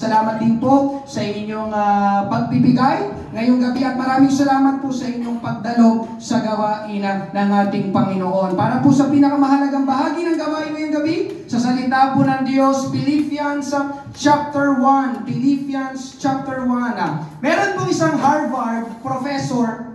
salamat din po sa inyong pagbibigay ngayong gabi at maraming salamat po sa inyong pagdalo sa gawain ng ating Panginoon. Para po sa pinakamahalagang bahagi ng gawain ngayong gabi, sa salita po ng Diyos, Philippians chapter 1. Philippians chapter 1. Meron po isang Harvard professor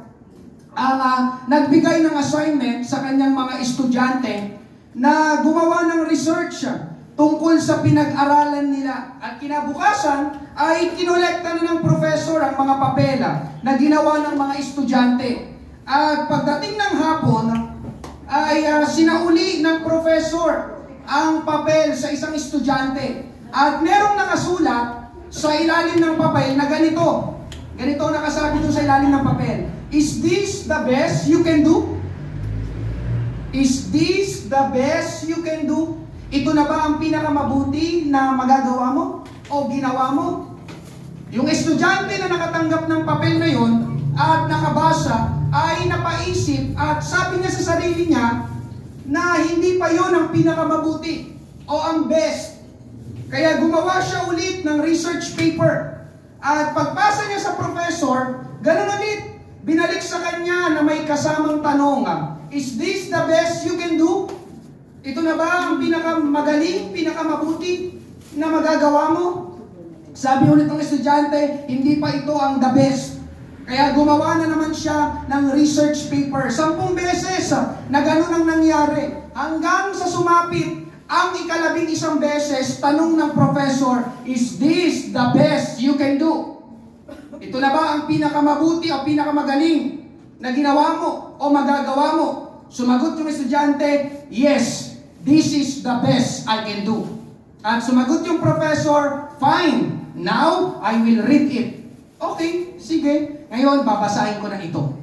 ang nagbigay ng assignment sa kanyang mga estudyante na gumawa ng research tungkol sa pinag-aralan nila. At kinabukasan ay kinolekta na ng professor ang mga papela na ginawa ng mga estudyante. At pagdating ng hapon ay sinauli ng professor ang papel sa isang estudyante. At merong nakasulat sa ilalim ng papel na ganito. Ganito nakasabi doon sa ilalim ng papel. Is this the best you can do? Is this the best you can do? Ito na ba ang pinakamabuti na magagawa mo o ginawa mo? Yung estudyante na nakatanggap ng papel na yon at nakabasa ay napaisip at sabi niya sa sarili niya na hindi pa yon ang pinakamabuti o ang best. Kaya gumawa siya ulit ng research paper. At pagpasa niya sa professor, ganun ulit. Binalik sa kanya na may kasamang tanong, is this the best you can do? Ito na ba ang pinakamagaling, pinakamabuti na magagawa mo? Sabi ulit ng estudyante, hindi pa ito ang the best. Kaya gumawa na naman siya ng research paper. 10 beses na ganun ang nangyari. Hanggang sa sumapit ang 11 beses, tanong ng professor, is this the best you can do? Ito na ba ang pinakamabuti o pinakamagaling na ginawa mo o magagawa mo? Sumagot yung estudyante, yes, this is the best I can do. At sumagot yung professor, fine, now I will read it. Okay, sige, ngayon babasahin ko na ito.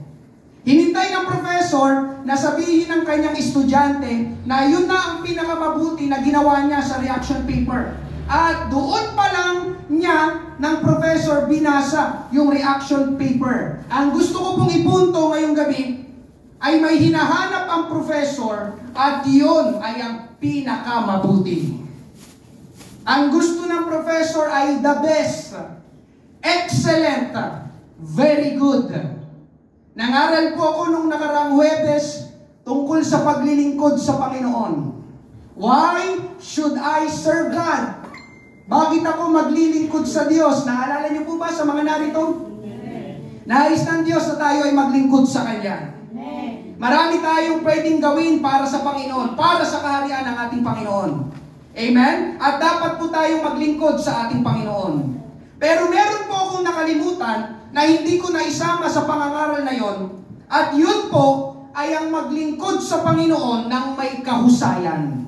Hinintay ng professor na sabihin ng kanyang estudyante na yun na ang pinakamabuti na ginawa niya sa reaction paper. At doon pa lang niya ng professor binasa yung reaction paper. Ang gusto ko pong ipunto ngayong gabi ay may hinahanap ang professor at yun ay ang pinakamabuti. Ang gusto ng professor ay the best, excellent, very good. Nangaral po ako nung nakaraang Huwebes tungkol sa paglilingkod sa Panginoon. Why should I serve God? Bakit ako maglilingkod sa Diyos? Naalala niyo po ba sa mga narito? Nais ng Diyos na tayo ay maglingkod sa Kanya. Marami tayong pwedeng gawin para sa Panginoon, para sa kaharian ng ating Panginoon. Amen? At dapat po tayong maglingkod sa ating Panginoon. Pero meron po akong nakalimutan na hindi ko naisama sa pangangaral na yon. At yun po ay ang maglingkod sa Panginoon ng may kahusayan.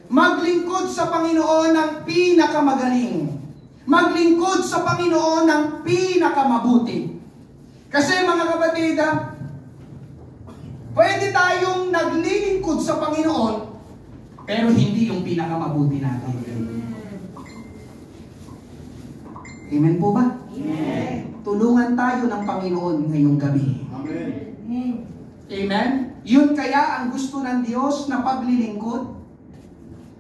Maglingkod sa Panginoon ng pinakamagaling. Maglingkod sa Panginoon ng pinakamabuti. Kasi mga kapatid, pwede tayong naglilingkod sa Panginoon, pero hindi yung pinakamabuti natin. Amen po ba? Amen. Tulungan tayo ng Panginoon ngayong gabi. Amen. Amen? Yun kaya ang gusto ng Diyos na paglilingkod?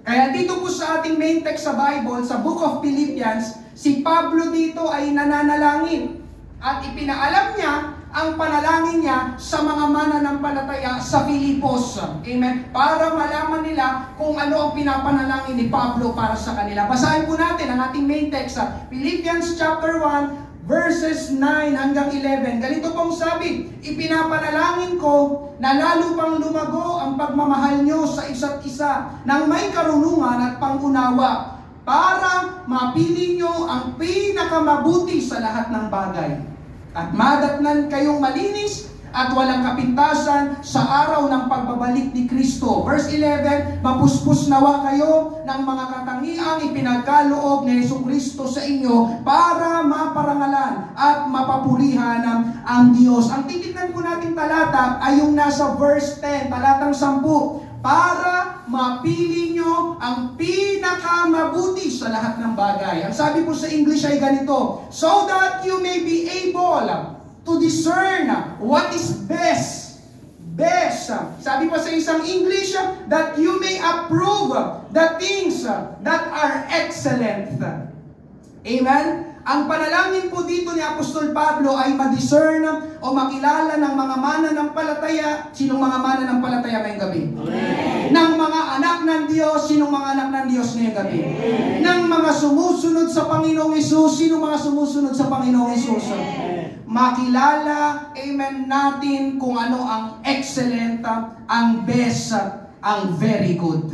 Kaya dito po sa ating main text sa Bible, sa Book of Philippians, si Pablo dito ay nananalangin. At ipinaalam niya ang panalangin niya sa mga mananampalataya sa Filipos. Amen? Para malaman nila kung ano ang pinapanalangin ni Pablo para sa kanila. Basahin po natin ang ating main text sa Philippians chapter 1, verses 9 hanggang 11. Ganito pong sabi, ipinapanalangin ko na lalo pang lumago ang pagmamahal nyo sa isa't isa ng may karunungan at pangunawa para mapili nyo ang pinakamabuti sa lahat ng bagay. At madatnan kayong malinis at walang kapintasan sa araw ng pagbabalik ni Kristo. Verse 11, mapuspos nawa kayo ng mga katangiang ipinagkaloob ni Jesucristo sa inyo para maparangalan at mapapurihan ang Diyos. Ang titignan po nating talata ay yung nasa verse 10, talatang 10. Para mapili nyo ang pinakamabuti sa lahat ng bagay. Ang sabi po sa English ay ganito, so that you may be able to discern what is best. Best. Sabi pa sa isang English, that you may approve the things that are excellent. Amen? Ang panalangin po dito ni Apostol Pablo ay ma-discern o makilala ng mga mananampalataya. Sinong mga mananampalataya ngayong gabi? Amen. Ng mga anak ng Diyos. Sinong mga anak ng Diyos ngayong gabi? Amen. Ng mga sumusunod sa Panginoong Hesus. Sinong mga sumusunod sa Panginoong Hesus? Makilala, amen, natin kung ano ang excellent, ang best, ang very good.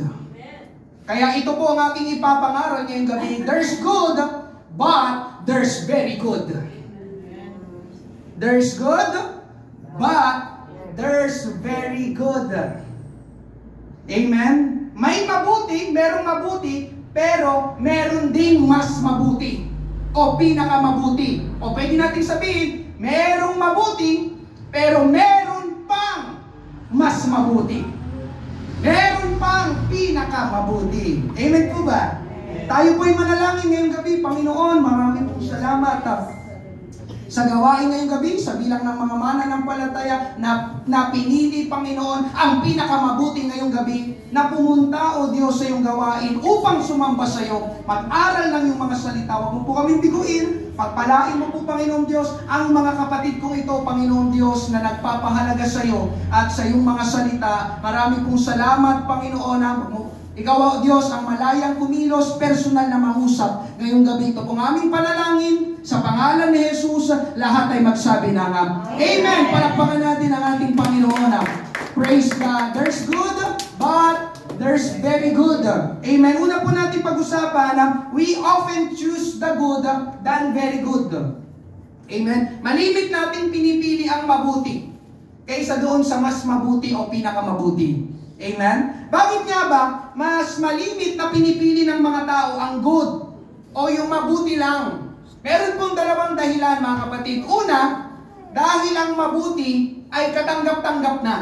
Kaya ito po ang aking ipapangaral ngayong gabi. There's good, but there's very good. There's good, but there's very good. Amen? May mabuti, merong mabuti, pero meron ding mas mabuti. O pinakamabuti. O pwede natin sabihin, merong mabuti, pero meron pang mas mabuti. Meron pang pinakamabuti. Amen po ba? Tayo po'y manalangin ngayong gabi. Panginoon, maraming pong salamat sa gawain ngayong gabi, sa bilang ng mga mananampalataya na pinili, Panginoon, ang pinakamabuti ngayong gabi, na pumunta, O Diyos, sa iyong gawain upang sumamba sa iyo, mag-aral ng iyong mga salita. Huwag mo po kaming biguin. Pagpalain mo po, Panginoon Diyos, ang mga kapatid kong ito, Panginoon Diyos, na nagpapahalaga sa iyo at sa iyong mga salita. Marami pong salamat, Panginoon. Ikaw, O Diyos, ang malayang kumilos, personal na mangusap ngayong gabi. Ito pong aming panalangin sa pangalan ni Jesus. Lahat ay magsabi ng Amen. Palakpakan natin ang ating Panginoon. Praise God. There's good, but there's very good. Amen. Una po natin pag-usapan, we often choose the good than very good. Amen. Malimit natin pinipili ang mabuti kaysa doon sa mas mabuti o pinakamabuti. Amen? Bakit nga ba mas malimit na pinipili ng mga tao ang good o yung mabuti lang? Meron pong dalawang dahilan, mga kapatid. Una, dahil ang mabuti ay katanggap-tanggap na.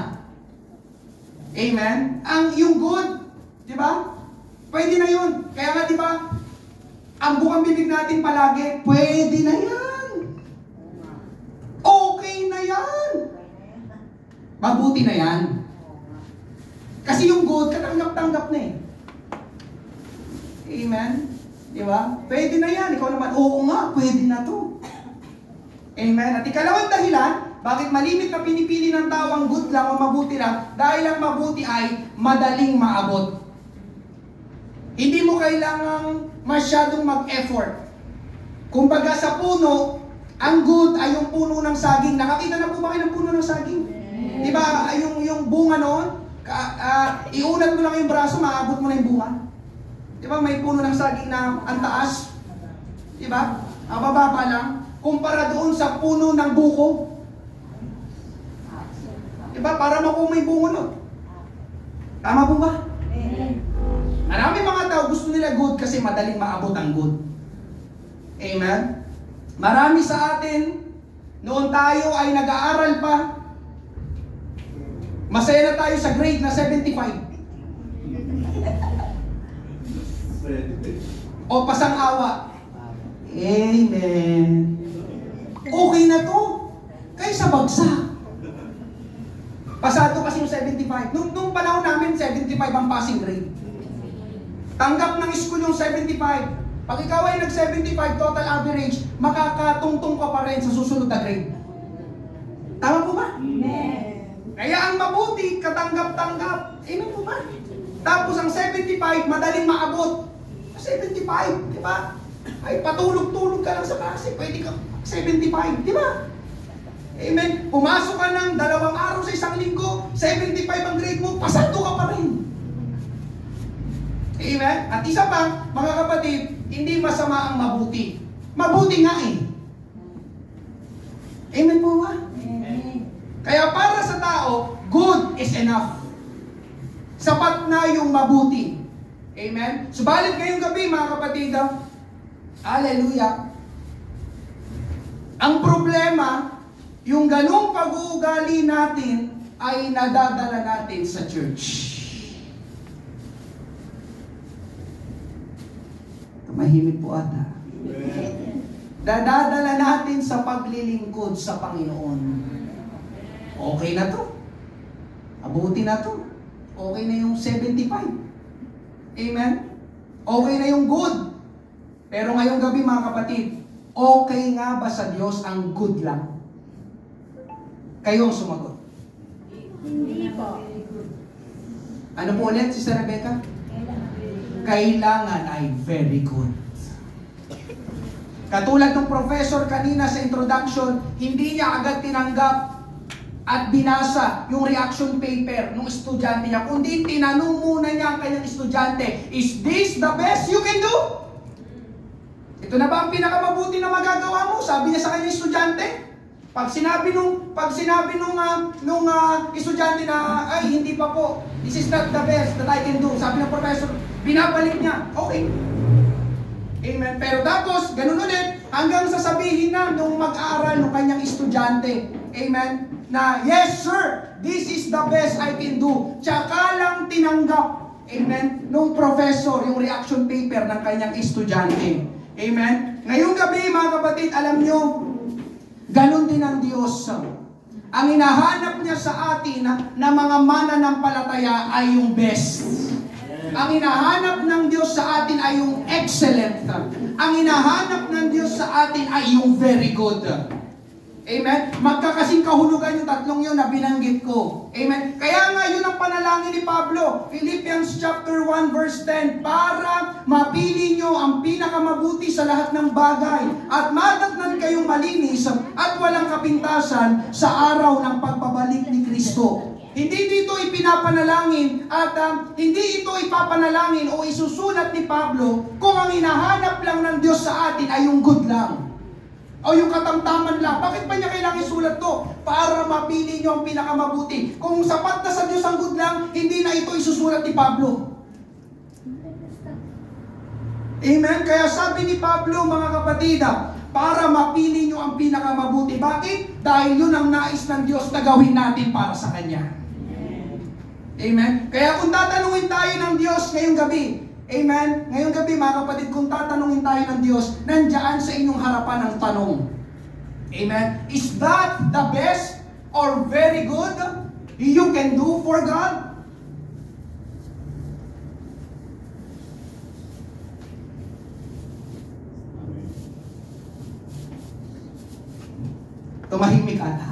Amen? Yung good, di ba? Pwede na yun. Kaya nga, di ba, ang bukang bibig natin palagi, pwede na yan. Okay na yan. Mabuti na yan. Kasi yung good, katanggap-tanggap na eh. Amen? Di ba? Pwede na yan. Ikaw naman, oo nga, pwede na to. Amen? At ikalawang dahilan, bakit malimit na pinipili ng tao ang good lang o mabuti lang? Dahil ang mabuti ay madaling maabot. Hindi mo kailangang masyadong mag-effort. Kumbaga sa puno, ang good ay yung puno ng saging. Nakakita na po ba kayo ng puno ng saging? Di ba? Yung bunga noon, iunat mo lang yung braso, maabot mo na yung bunga. Di ba? May puno ng saging na ang taas. Di ba? Ang bababa lang. Kumpara doon sa puno ng buko. Di ba? Para makuha may bunga nun. Tama po ba? Marami mga tao gusto nila good kasi madaling maabot ang good. Amen? Marami sa atin, noon tayo ay nag-aaral pa, masaya na tayo sa grade na 75. O pasang-awa. Amen. Okay na to. Kaysa bagsak. Pasado kasi yung 75. Nung panahon namin, 75 ang passing grade. Tanggap ng school yung 75. Pag ikaw ay nag-75 total average, makakatungtong ka pa rin sa susunod na grade. Tama po ba? Amen. Kaya ang mabuti, katanggap-tanggap. Amen po ba? Tapos ang 75, madaling maabot. 75, di ba? Ay patulog-tulog ka lang sa klase, pwede ka 75, di ba? Amen. Pumasok ka ng 2 araw sa isang linggo, 75 ang grade mo, pasado ka pa rin. Amen? At isa pa, mga kapatid, hindi masama ang mabuti. Mabuti nga eh. Amen po ba? Amen. Kaya para sa tao, good is enough. Sapat na yung mabuti. Amen? Subalit ngayong gabi, mga kapatid, hallelujah, ang problema, yung ganong pag-uugali natin ay nadadala natin sa church. Mahimik po ata. Dadadala natin sa paglilingkod sa Panginoon. Okay na to. Abuti na to. Okay na yung 75. Amen? Okay na yung good. Pero ngayong gabi mga kapatid, okay nga ba sa Diyos ang good lang? Kayo ang sumagot. Hindi po. Ano po ulit, Sister Rebecca? Kailangan ay very good. Katulad ng professor kanina sa introduction, hindi niya agad tinanggap at binasa yung reaction paper ng estudyante niya, kundi tinanong muna niya ang kanyang estudyante, is this the best you can do? Ito na ba ang pinakamabuti na magagawa mo? Sabi niya sa kanyang estudyante. Pag sinabi nung estudyante na, ay hindi pa po, this is not the best that I can do, sabi ng professor, binabalik niya, okay. Amen. Pero tapos, ganun ulit, hanggang sasabihin na nung mag-aaral ng kanyang estudyante, amen, na yes sir, this is the best I can do. Tsaka lang tinanggap, amen, nung professor yung reaction paper ng kanyang estudyante. Amen. Ngayong gabi mga kapatid, alam nyo, ganun din ang Diyos. Ang hinahanap niya sa atin na mga mananampalataya ay yung best. Ang hinahanap ng Diyos sa atin ay yung excellent. Ang hinahanap ng Diyos sa atin ay yung very good. Amen? Magkakasing kahulugan yung tatlong yun na binanggit ko. Amen? Kaya nga yun ang panalangin ni Pablo. Philippians chapter 1 verse 10, para mapili nyo ang pinakamabuti sa lahat ng bagay at madatnan kayong malinis at walang kapintasan sa araw ng pagbabalik ni Kristo. Hindi dito ipinapanalangin at hindi ito ipapanalangin o isusulat ni Pablo kung ang hinahanap lang ng Diyos sa atin ay yung good lang. O yung katamtaman lang. Bakit ba niya kailangan isulat to? Para mapili niyo ang pinakamabuti. Kung sapat na sa Diyos ang good lang, hindi na ito isusulat ni Pablo. Amen? Kaya sabi ni Pablo, mga kapatid, para mapili niyo ang pinakamabuti. Bakit? Dahil yun ang nais ng Diyos na gawin natin para sa Kanya. Amen? Kaya kung tatanungin tayo ng Diyos ngayong gabi, amen? Ngayong gabi mga kapatid, kung tatanungin tayo ng Diyos, nandiyan sa inyong harapan ang tanong. Amen? Is that the best or very good you can do for God? Tumahimik ata.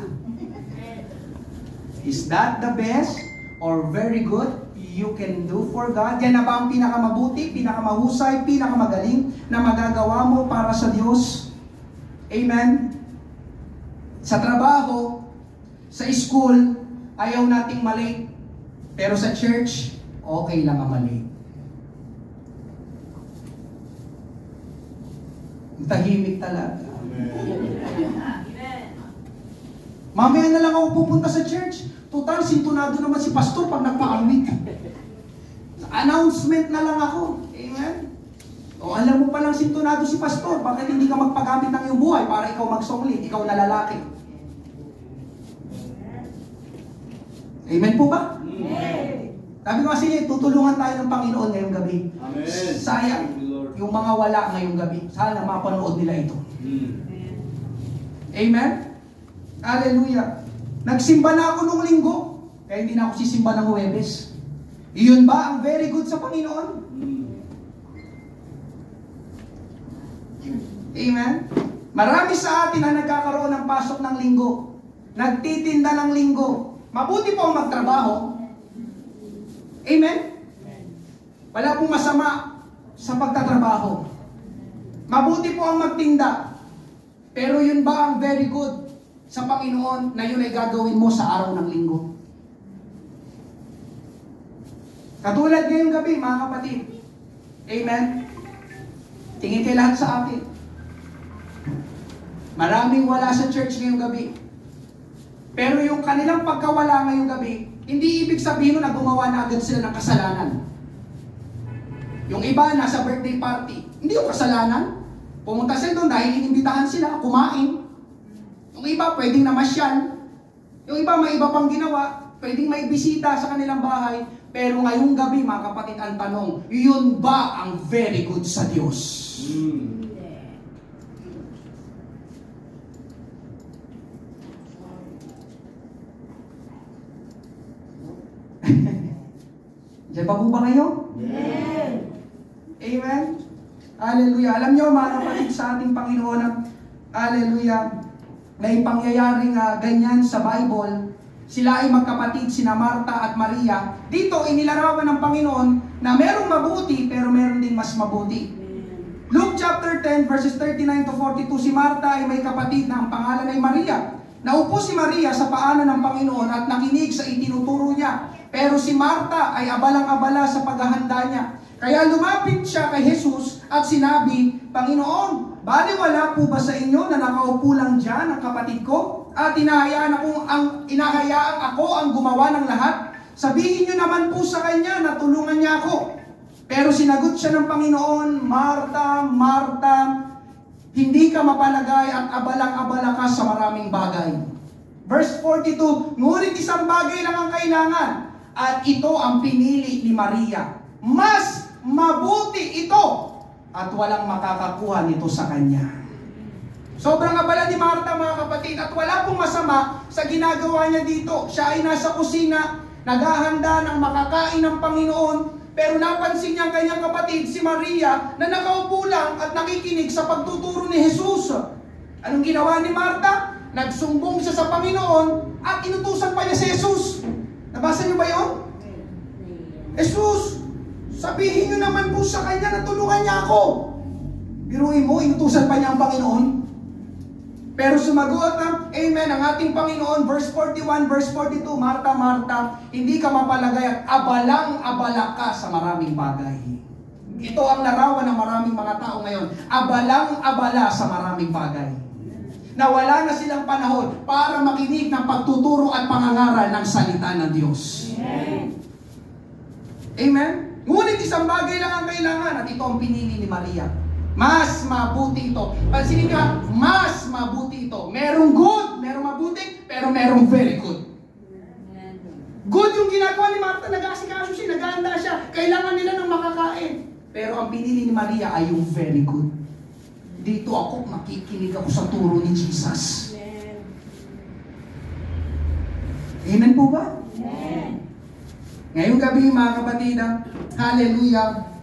Is that the best or very good you can do for God? Yan na ba ang pinakamabuti, pinakamahusay, pinakamagaling na magagawa mo para sa Diyos? Amen? Sa trabaho, sa school, ayaw nating malate. Pero sa church, okay lang ang malate. Tahimik talaga. Mamaya na lang ako pupunta sa church. Total, sintonado naman si pastor pag nagpa-awit. Announcement na lang ako. Amen? O alam mo palang sintonado si pastor, bakit hindi ka magpagamit ng iyong buhay para ikaw magsonglit, ikaw na lalaki? Amen po ba? Amen. Sabi ko kasi, tutulungan tayo ng Panginoon ngayong gabi. Amen. Sayang, yung mga wala ngayong gabi, sana mapanood nila ito. Amen? Hallelujah. Nagsimba na ako nung linggo, kaya hindi na ako sisimba ng Huwebes. Iyon ba ang very good sa Panginoon? Amen? Marami sa atin ang nagkakaroon ng pasok ng linggo. Nagtitinda ng linggo. Mabuti po ang magtrabaho. Amen? Wala pong masama sa pagtatrabaho. Mabuti po ang magtinda. Pero yun ba ang very good sa Panginoon na yun ay gagawin mo sa araw ng linggo? Katulad ngayong gabi, mga kapatid. Amen? Tingin kayo lahat sa akin. Maraming wala sa church ngayong gabi. Pero yung kanilang pagkawala ngayong gabi, hindi ibig sabihin na gumawa na agad sila ng kasalanan. Yung iba, nasa birthday party. Hindi yung kasalanan. Pumunta sila doon dahil inimbitahan sila, kumain. Yung iba, pwedeng namasyal. Yung iba, may iba pang ginawa. Pwedeng may bisita sa kanilang bahay. Pero ngayong gabi, mga kapatid, ang tanong, yun ba ang very good sa Diyos? Diyan pa po ba kayo? Amen. Amen? Hallelujah. Alam niyo mga kapatid sa ating Panginoon, hallelujah, may pangyayaring ganyan sa Bible. Sila ay magkapatid, sina Marta at Maria. Dito, inilarawan ng Panginoon na merong mabuti, pero meron din mas mabuti. Luke chapter 10, verses 39 to 42, si Marta ay may kapatid na ang pangalan ay Maria. Naupo si Maria sa paanan ng Panginoon at nakinig sa itinuturo niya. Pero si Marta ay abalang-abala sa paghahanda niya. Kaya lumapit siya kay Jesus at sinabi, Panginoon, baliwala po ba sa inyo na nakaupo lang dyan ang kapatid ko? At inahayaang ako ang gumawa ng lahat? Sabihin niyo naman po sa kanya na tulungan niya ako. Pero sinagot siya ng Panginoon, Marta, Marta, hindi ka mapalagay at abalang-abala ka sa maraming bagay. Verse 42, ngunit isang bagay lang ang kailangan, at ito ang pinili ni Maria. Mas mabuti ito, at walang makakakuha nito sa kanya. Sobrang abala ni Marta mga kapatid, at wala pong masama sa ginagawa niya dito. Siya ay nasa kusina, naghahanda ng makakain ng Panginoon, pero napansin niya ang kanyang kapatid, si Maria, na nakaupo lang at nakikinig sa pagtuturo ni Jesus. Anong ginawa ni Marta? Nagsumbong siya sa Panginoon at inutusan pa niya si Jesus. Nabasa niyo ba yun? Jesus, sabihin niyo naman po sa kanya na tulungan niya ako. Biruin mo, inutusan pa niya ang Panginoon. Pero sumagot na, amen, ang ating Panginoon, verse 41, verse 42, Marta, Marta, hindi ka mapalagay at abalang-abala ka sa maraming bagay. Ito ang larawan ng maraming mga tao ngayon. Abalang-abala sa maraming bagay. Na wala na silang panahon para makinig ng pagtuturo at pangangaral ng salita ng Diyos. Amen. Amen? Ngunit isang bagay lang ang kailangan, at ito ang pinili ni Maria. Mas mabuti ito. Pansinin ka, mas mabuti ito. Merong good, merong mabuti, pero merong very good. Good yung ginagawa ni Marta, nag-aasikaso siya, nag-aanda siya. Kailangan nila ng makakain. Pero ang pinili ni Maria ay yung very good. Dito ako, makikinig ako sa turo ni Jesus. Amen po ba? Amen. Ngayong gabi mga kapatid, hallelujah,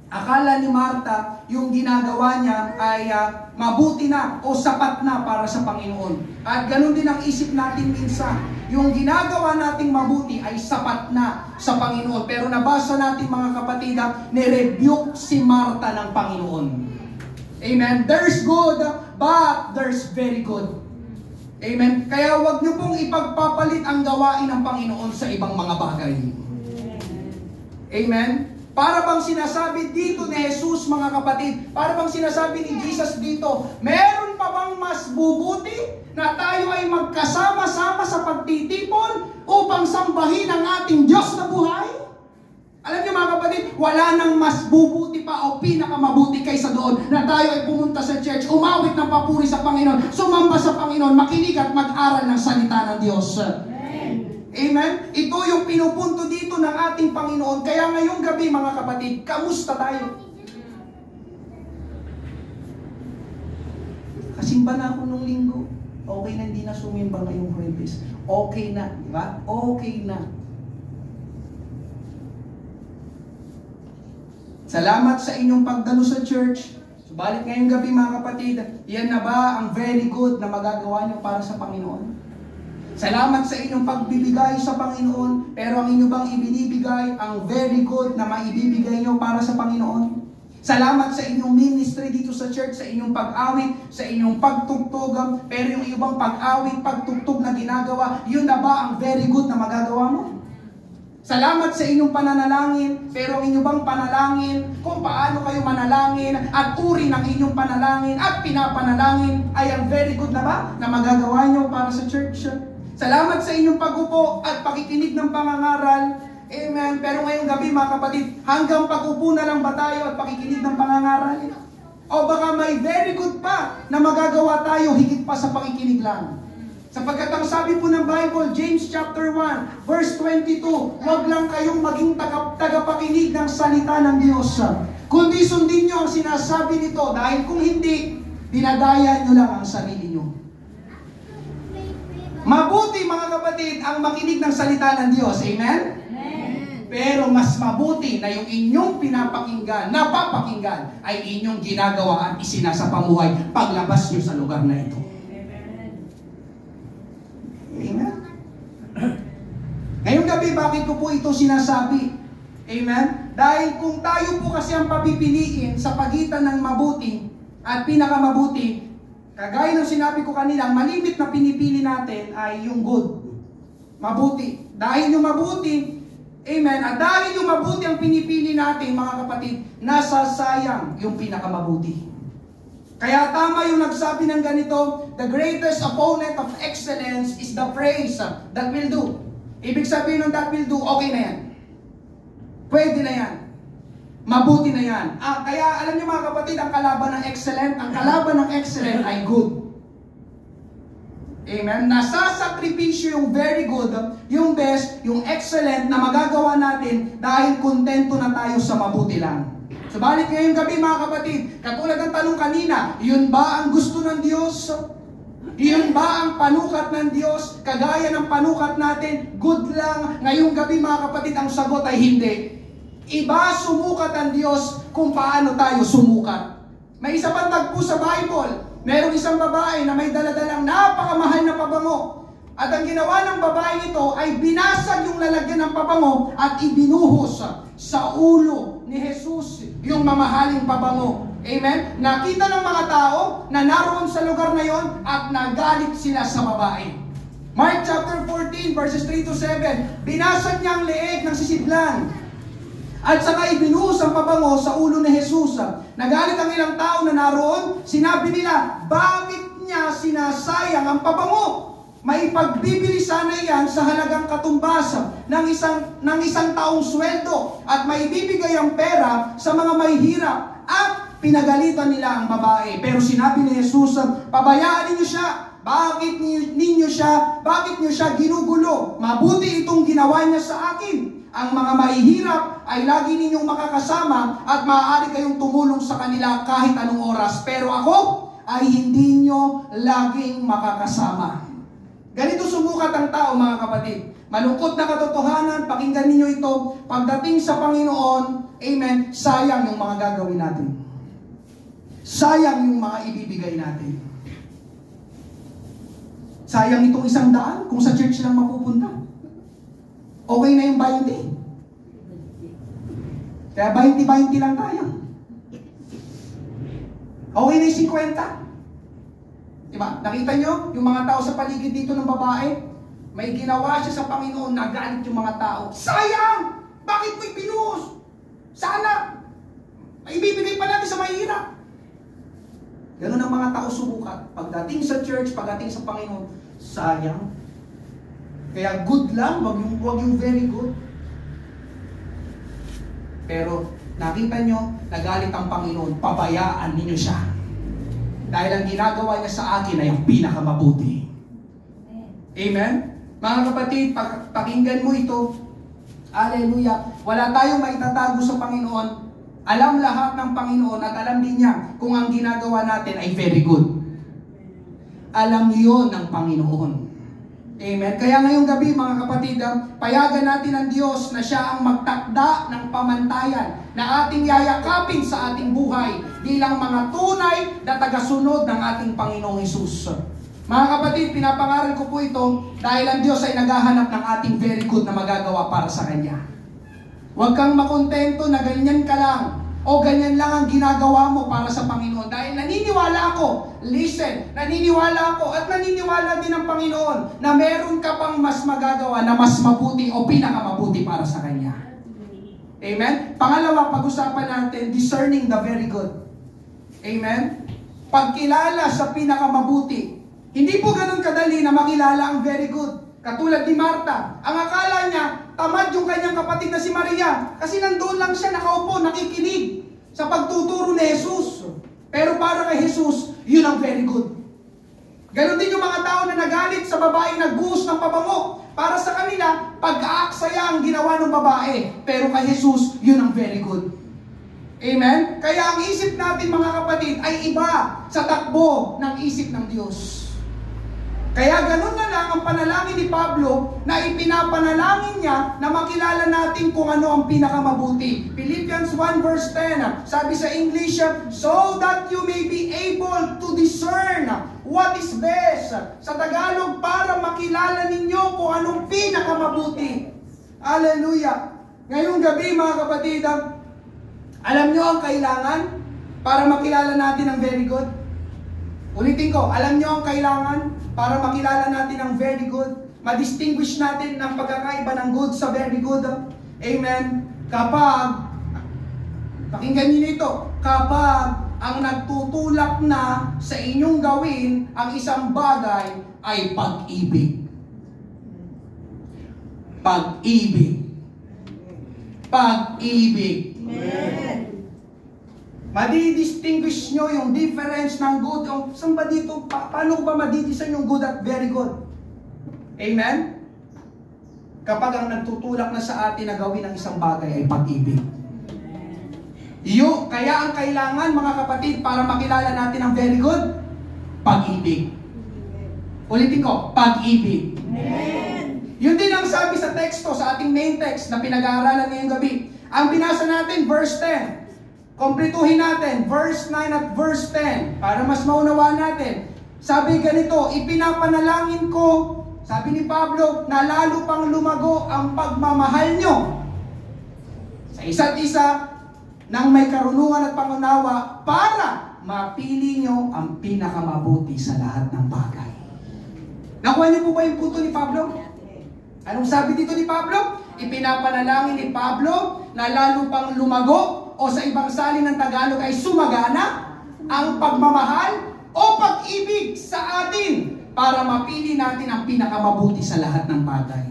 akala ni Marta, yung ginagawa niya ay mabuti na o sapat na para sa Panginoon. At ganun din ang isip natin minsan. Yung ginagawa nating mabuti ay sapat na sa Panginoon. Pero nabasa natin mga kapatid, nirebuke si Marta ng Panginoon. Amen. There's good, but there's very good. Amen. Kaya wag niyo pong ipagpapalit ang gawain ng Panginoon sa ibang mga bagay. Amen. Para bang sinasabi dito ni Jesus, mga kapatid, para bang sinasabi ni Jesus dito, meron pa bang mas bubuti na tayo ay magkasama-sama sa pagtitipon upang sambahin ang ating Diyos na buhay? Alam niyo mga kapatid, wala nang mas bubuti pa o pinakamabuti kaysa doon na tayo ay pumunta sa church, umawit ng papuri sa Panginoon, sumamba sa Panginoon, makinig at mag-aral ng salita ng Diyos. Amen? Ito yung pinupunto dito ng ating Panginoon. Kaya ngayong gabi mga kapatid, kamusta tayo? Kasimba na ako nung linggo. Okay na, hindi na sumimba ngayong Huwebes. Okay na, di ba? Okay na. Salamat sa inyong pagdalo sa church. Subalit ngayong gabi mga kapatid, yan na ba ang very good na magagawa niyo para sa Panginoon? Salamat sa inyong pagbibigay sa Panginoon, pero ang inyo bang ibinibigay ang very good na maibibigay nyo para sa Panginoon? Salamat sa inyong ministry dito sa church, sa inyong pag-awit, sa inyong pagtugtog, pero yung ibang pag-awit, pagtugtog na ginagawa, yun na ba ang very good na magagawa mo? Salamat sa inyong pananalangin, pero ang inyong bang panalangin, kung paano kayo manalangin, at uri ng inyong panalangin, at pinapanalangin, ay ang very good na ba na magagawa nyo para sa church? Salamat sa inyong pag-upo at pakikinig ng pangangaral. Amen. Pero ngayong gabi mga kapatid, hanggang pag-upo na lang ba tayo at pakikinig ng pangangaral? O baka may very good pa na magagawa tayo higit pa sa pakikinig lang? Sapagkat ang sabi po ng Bible, James chapter 1, verse 22, huwag lang kayong maging tagapakinig ng salita ng Diyos, kundi sundin nyo ang sinasabi nito, dahil kung hindi, dinadaya nyo lang ang sarili nyo. Mabuti mga kapatid ang makinig ng salita ng Diyos. Amen? Amen. Pero mas mabuti na yung inyong pinapakinggan, napapakinggan, ay inyong ginagawa at isinasapamuhay paglabas nyo sa lugar na ito. Amen? Ngayong gabi, bakit ko po ito sinasabi? Amen? Dahil kung tayo po kasi ang papipiliin sa pagitan ng mabuti at pinakamabuti, kagaya ng sinabi ko kanina, ang malimit na pinipili natin ay yung good. Mabuti. Dahil yung mabuti, amen, at dahil yung mabuti ang pinipili natin, mga kapatid, nasasayang yung pinakamabuti. Kaya tama yung nagsabi ng ganito, the greatest opponent of excellence is the praise that will do. Ibig sabihin ng that will do, okay na yan. Pwede na yan. Mabuti na yan. Kaya alam niyo mga kapatid, ang kalaban ng excellent ay good. Amen? Nasasakripisyo yung very good, yung best, yung excellent na magagawa natin dahil kontento na tayo sa mabuti lang. Subalit ngayong gabi mga kapatid, katulad ng tanong kanina, yun ba ang gusto ng Diyos? Yun ba ang panukat ng Diyos? Kagaya ng panukat natin, good lang. Ngayong gabi mga kapatid, ang sagot ay hindi. Iba sumukat ang Diyos kung paano tayo sumukat. May isa pang tagpo sa Bible. Merong isang babae na may daladalang napakamahal na pabango. At ang ginawa ng babae ito ay binasag yung lalagyan ng pabango at ibinuhos sa ulo ni Jesus yung mamahaling pabango. Amen? Nakita ng mga tao na naroon sa lugar na yon at nagalit sila sa babae. Mark chapter 14 verses 3 to 7. Binasag niya ang leeg ng sisidlan. At saka ibinuhos ang pabango sa ulo ni Jesus. Nagalit ang ilang tao na naroon. Sinabi nila, bakit niya sinasayang ang pabango? May pagbibili sana yan sa halagang katumbas ng isang taong sweldo at may bibigay ang pera sa mga may hirap. At pinagalitan nila ang babae. Pero sinabi ni Jesus, pabayaan ninyo siya. Bakit niyo siya ginugulo? Mabuti itong ginawa niya sa akin. Ang mga mahihirap ay lagi ninyong makakasama at maaari kayong tumulong sa kanila kahit anong oras. Pero ako ay hindi nyo laging makakasama. Ganito sumukat ang tao mga kapatid. Malungkot na katotohanan, pakinggan ninyo ito. Pagdating sa Panginoon, amen, sayang yung mga gagawin natin. Sayang yung mga ibibigay natin. Sayang itong 100 kung sa church lang mapupunta. Okay na yung 20. Kaya 20-20 lang tayo. Okay na yung 50. Diba? Nakita nyo? Yung mga tao sa paligid dito ng babae, may ginawa siya sa Panginoon, nagalit yung mga tao. Sayang! Bakit mo ibinuhos? Sana! Ibibigay pa natin sa mahirap. Ganun ang mga tao subukan. Pagdating sa church, pagdating sa Panginoon, sayang. Kaya good lang, wag yung very good. Pero nakita nyo, nagalit ang Panginoon, pabayaan ninyo siya. Dahil ang ginagawa niya sa akin ay ang pinakamabuti. Amen? Mga kapatid, pakinggan mo ito. Hallelujah. Wala tayong maitatago sa Panginoon. Alam lahat ng Panginoon at alam din niya kung ang ginagawa natin ay very good. Alam yun ng Panginoon. Amen. Kaya ngayong gabi mga kapatid, payagan natin ang Diyos na siya ang magtakda ng pamantayan na ating yayakapin sa ating buhay bilang mga tunay na tagasunod ng ating Panginoong Hesus. Mga kapatid, pinapangaral ko po ito dahil ang Diyos ay naghahanap ng ating very good na magagawa para sa Kanya. Huwag kang makontento na ganyan ka lang o ganyan lang ang ginagawa mo para sa Panginoon. Dahil naniniwala ako, listen, naniniwala ako at naniniwala din ang Panginoon na meron ka pang mas magagawa na mas mabuti o pinakamabuti para sa Kanya. Amen? Pangalawa, pag-usapan natin, discerning the very good. Amen? Pagkilala sa pinakamabuti. Hindi po ganun kadali na makilala ang very good. Katulad ni Marta, ang akala niya, tamad yung kanyang kapatid na si Maria. Kasi nandoon lang siya nakaupo, nakikinig sa pagtuturo ni Jesus. Pero para kay Jesus, yun ang very good. Ganon din yung mga tao na nagalit sa babaeng nagbuhos ng pabango. Para sa kanila, pag-aaksaya ang ginawa ng babae. Pero kay Jesus, yun ang very good. Amen? Kaya ang isip natin mga kapatid ay iba sa takbo ng isip ng Diyos. Kaya ganun na lang ang panalangin ni Pablo na ipinapanalangin niya na makilala natin kung ano ang pinakamabuti. Philippians 1 verse 10, sabi sa English, so that you may be able to discern what is best. Sa Tagalog, para makilala ninyo kung anong pinakamabuti. Hallelujah! Ngayong gabi mga kapatid, alam nyo ang kailangan para makilala natin ang very good? Ulitin ko, alam nyo ang kailangan para makilala natin ang very good? Ma-distinguish natin ang pagkakaiba ng good sa very good? Amen? Kapag, pakinggan niyo ito, kapag ang nagtutulak na sa inyong gawin ang isang bagay ay pag-ibig. Pag-ibig. Pag-ibig. Amen. Madi-distinguish nyo yung difference ng good. Saan ba dito? Paano ko ba madi-discern yung good at very good? Amen? Kapag ang nagtutulak na sa atin na gawin ang isang bagay ay pag-ibig. Kaya ang kailangan mga kapatid para makilala natin ang very good, pag-ibig. Ulitin ko, pag-ibig. Amen. Yun din ang sabi sa teksto, sa ating main text na pinag-aaralan ngayong gabi. Ang binasa natin, verse 10. Kompletuhin natin, verse 9 at verse 10, para mas maunawaan natin. Sabi ganito, ipinapanalangin ko, sabi ni Pablo, na lalo pang lumago ang pagmamahal nyo sa isa't isa ng may karunungan at pangunawa para mapili nyo ang pinakamabuti sa lahat ng bagay. Nakuha niyo po ba yung punto ni Pablo? Anong sabi dito ni Pablo? Ipinapanalangin ni Pablo na lalo pang lumago o sa ibang salin ng Tagalog ay sumagana ang pagmamahal o pag-ibig sa atin para mapili natin ang pinakamabuti sa lahat ng bagay.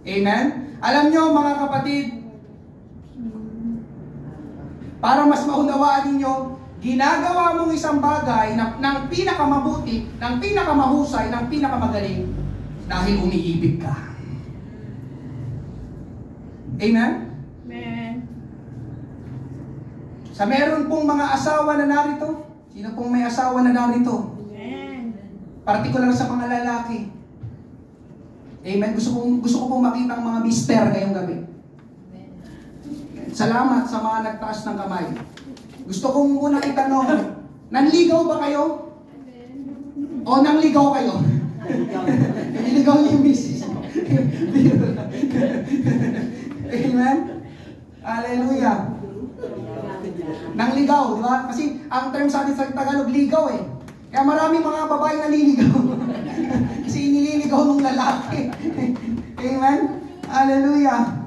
Amen? Alam nyo mga kapatid, para mas maunawaan ninyo, ginagawa mong isang bagay ng pinakamabuti, ng pinakamahusay, ng pinakamagaling dahil umiibig ka. Amen? Amen. Sa meron pong mga asawa na narito, sino pong may asawa na narito? Amen. Partikular sa mga lalaki. Amen? Gusto ko pong makita ang mga mister ngayong gabi. Salamat sa mga nagtaas ng kamay. Gusto kong muna itanong, nanligaw ba kayo? O nangligaw kayo? Nanligaw niyo yung misis. Amen? Hallelujah. Nangligaw, di ba? Kasi ang term sa atin sa Tagalog, ligaw eh. Kaya maraming mga babae naliligaw. Kasi inililigaw ng lalaki. Amen? Hallelujah.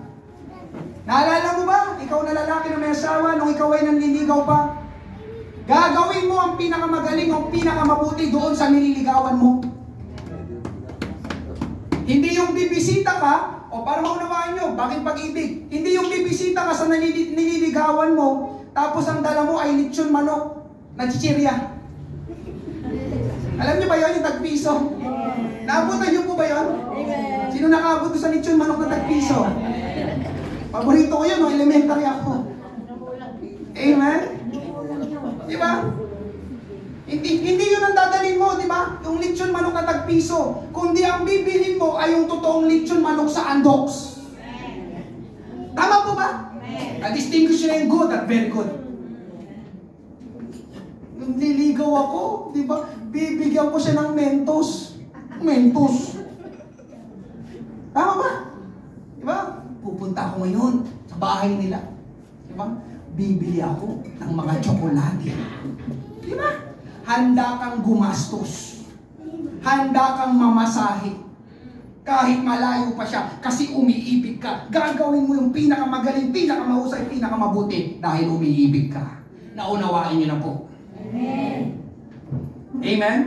Naalala mo ba? Ikaw na lalaki na may asawa, nung ikaw ay nanliligaw pa, gagawin mo ang pinakamagaling o pinakamabuti doon sa nililigawan mo. Hindi yung bibisita ka, o para maunawaan nyo, bakit pag-ibig? Hindi yung bibisita ka sa nililigawan mo, tapos ang dala mo ay lechon manok na chichirya. Alam nyo ba yun, yung tagpiso? Naabutan nyo po ba yun? Sino nakaabot sa lechon manok na tagpiso? Paborito ko yun, no? Elementary ako. Amen? Di ba? Hindi yun ang dadalhin mo, di ba? Yung lechon manok na tagpiso. Kundi ang bibilin mo ay yung totoong lechon manok sa Andox. Tama po ba? Na-distinguish na yung good at very good. Yung liligaw ako, di ba? Bibigyan ko siya ng Mentos. Mentos. Tama ba? Di ba? Pupunta ako ngayon sa bahay nila. Di ba? Bibili ako ng mga tsokolate. Di ba? Handa kang gumastos. Handa kang mamasahe. Kahit malayo pa siya, kasi umiibig ka. Gagawin mo yung pinakamagaling, pinakamahusay, pinakamabuti dahil umiibig ka. Naunawain niyo na po. Amen. Amen?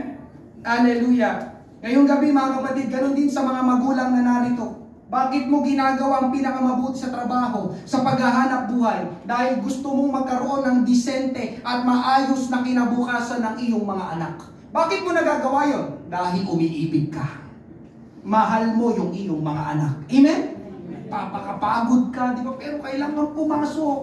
Hallelujah. Ngayong gabi mga kapatid, ganun din sa mga magulang na narito. Bakit mo ginagawa ang pinakamabuti sa trabaho, sa paghahanap buhay? Dahil gusto mong magkaroon ng disente at maayos na kinabukasan ng iyong mga anak. Bakit mo nagagawa yun? Dahil umiibig ka. Mahal mo yung iyong mga anak. Amen? Papakapagod ka, di ba? Pero kailangan pumasok.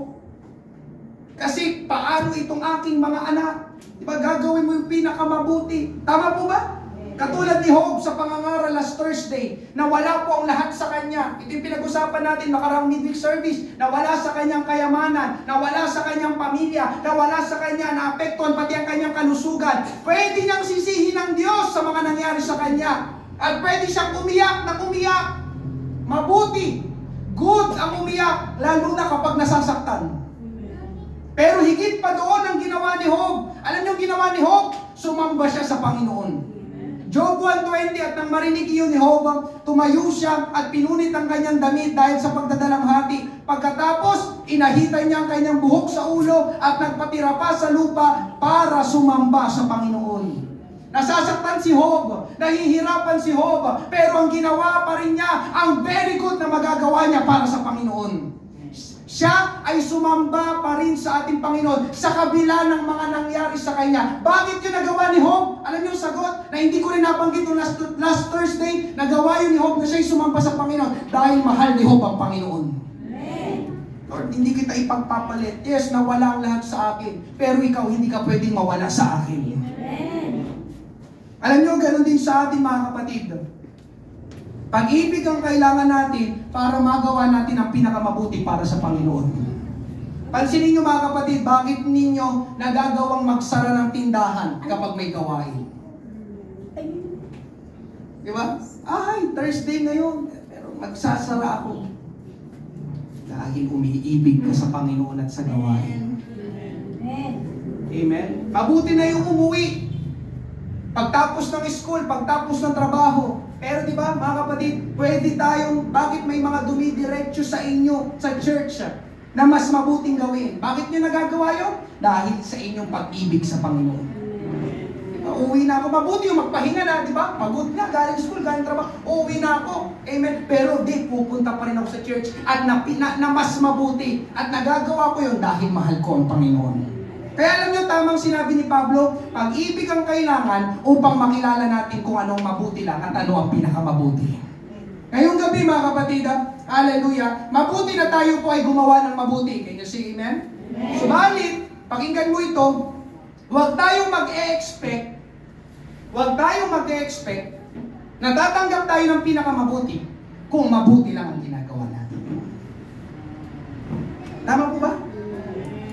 Kasi paano itong aking mga anak? Di ba? Gagawin mo yung pinakamabuti. Tama po ba? Katulad ni Job sa pangangaral last Thursday, na wala po ang lahat sa kanya. Ito yung pinag-usapan natin makarang midweek service, na wala sa kanyang kayamanan, na wala sa kanyang pamilya, na wala sa kanya, naapektuhan pati ang kanyang kalusugan. Pwede niyang sisihin ng Diyos sa mga nangyari sa kanya. At pwede siyang umiyak ng umiyak. Mabuti. Good ang umiyak, lalo na kapag nasasaktan. Pero higit pa doon ang ginawa ni Job. Alam niyo ang ginawa ni Job? Sumamba siya sa Panginoon. Job 1:20, at nang marinig iyon ni Job, tumayo siya at pinunit ang kanyang damit dahil sa pagdadalamhati. Pagkatapos, inahitan niya ang kanyang buhok sa ulo at nagpatira pa sa lupa para sumamba sa Panginoon. Nasasaktan si Job, nahihirapan si Job, pero ang ginawa pa rin niya ang very good na magagawa niya para sa Panginoon. Siya ay sumamba pa rin sa ating Panginoon sa kabila ng mga nangyari sa kanya. Bakit yun nagawa ni Job? Alam niyo yung sagot na hindi ko rin nabanggit nung last Thursday, nagawa yun ni Job na siya'y sumamba sa Panginoon dahil mahal ni Job ang Panginoon. Lord, hindi kita ipagpapalit. Yes, nawala ang lahat sa akin, pero ikaw hindi ka pwedeng mawala sa akin. Alam niyo, ganun din sa ating mga kapatid. Pag-ibig ang kailangan natin para magawa natin ang pinakamabuti para sa Panginoon. Pansinin niyo mga kapatid, bakit ninyo nagagawang magsara ng tindahan kapag may gawain? Di ba? Ay, Thursday ngayon, pero magsasara ako. Dahil umiibig ka sa Panginoon at sa gawain. Amen? Mabuti na yung umuwi. Pagtapos ng school, pagtapos ng trabaho. Pero di ba, mga kapatid, pwede tayong, bakit may mga dumidiretso sa inyo, sa church, na mas mabuting gawin? Bakit nyo nagagawa yun? Dahil sa inyong pag-ibig sa Panginoon. Diba, uwi na ako, mabuti yung magpahinga na, di ba? Pagod na, galing school, galing trabaho, uwi na ako. Amen. Pero di, pupunta pa rin ako sa church at na mas mabuti. At nagagawa ko yun dahil mahal ko ang Panginoon. Kaya alam nyo, tamang sinabi ni Pablo, pag-ibig ang kailangan upang makilala natin kung anong mabuti lang at ano ang pinakamabuti. Ngayong gabi mga kapatid, hallelujah, mabuti na tayo po ay gumawa ng mabuti. Can you say amen? Amen. Subalit, pakinggan mo ito, huwag tayong mag-e-expect na tatanggap tayo ng pinakamabuti kung mabuti lang ang ginagawa natin. Tama po ba?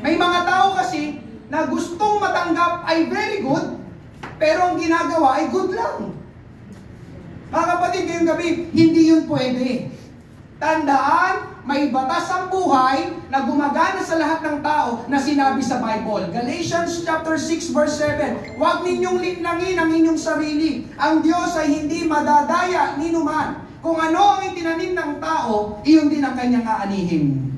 May mga tao kasi na gustong matanggap ay very good, pero ang ginagawa ay good lang. Mga kapatid, ngayong gabi, hindi yun pwede. Tandaan, may batas ang buhay na gumagana sa lahat ng tao na sinabi sa Bible. Galatians chapter 6 verse 7, huwag ninyong linlangin ang inyong sarili. Ang Diyos ay hindi madadaya ni numan. Kung ano ang itinanim ng tao, iyon din ang kanyang aanihin.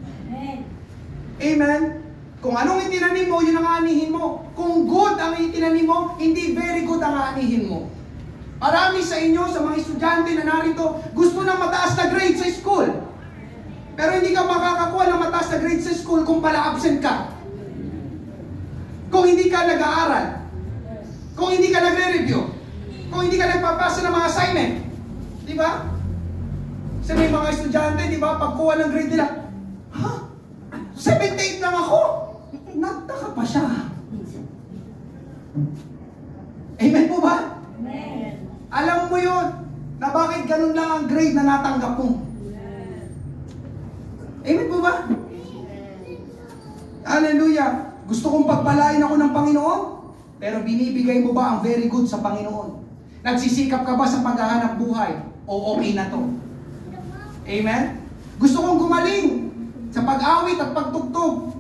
Amen? Kung anong itinanim mo, yun ang aanihin mo. Kung good ang itinanim mo, hindi very good ang aanihin mo. Marami sa inyo, sa mga estudyante na narito, gusto ng mataas na grade sa school. Pero hindi ka makakakuha ng mataas na grade sa school kung pala absent ka. Kung hindi ka nag-aaral. Kung hindi ka nagre-review. Kung hindi ka nagpapasa ng mga assignment. Di ba? Kasi may mga estudyante, di ba, pagkuha ng grade nila, 78 lang ako. Nagtaka pa siya. Amen po ba? Amen. Alam mo yun, na bakit ganun lang ang grade na natanggap mo. Amen po ba? Hallelujah. Gusto kong pagpalain ako ng Panginoon, pero binibigay mo ba ang very good sa Panginoon? Nagsisikap ka ba sa paghahanap buhay? O okay na to? Amen? Gusto kong gumaling sa pag-awit at pagtugtog.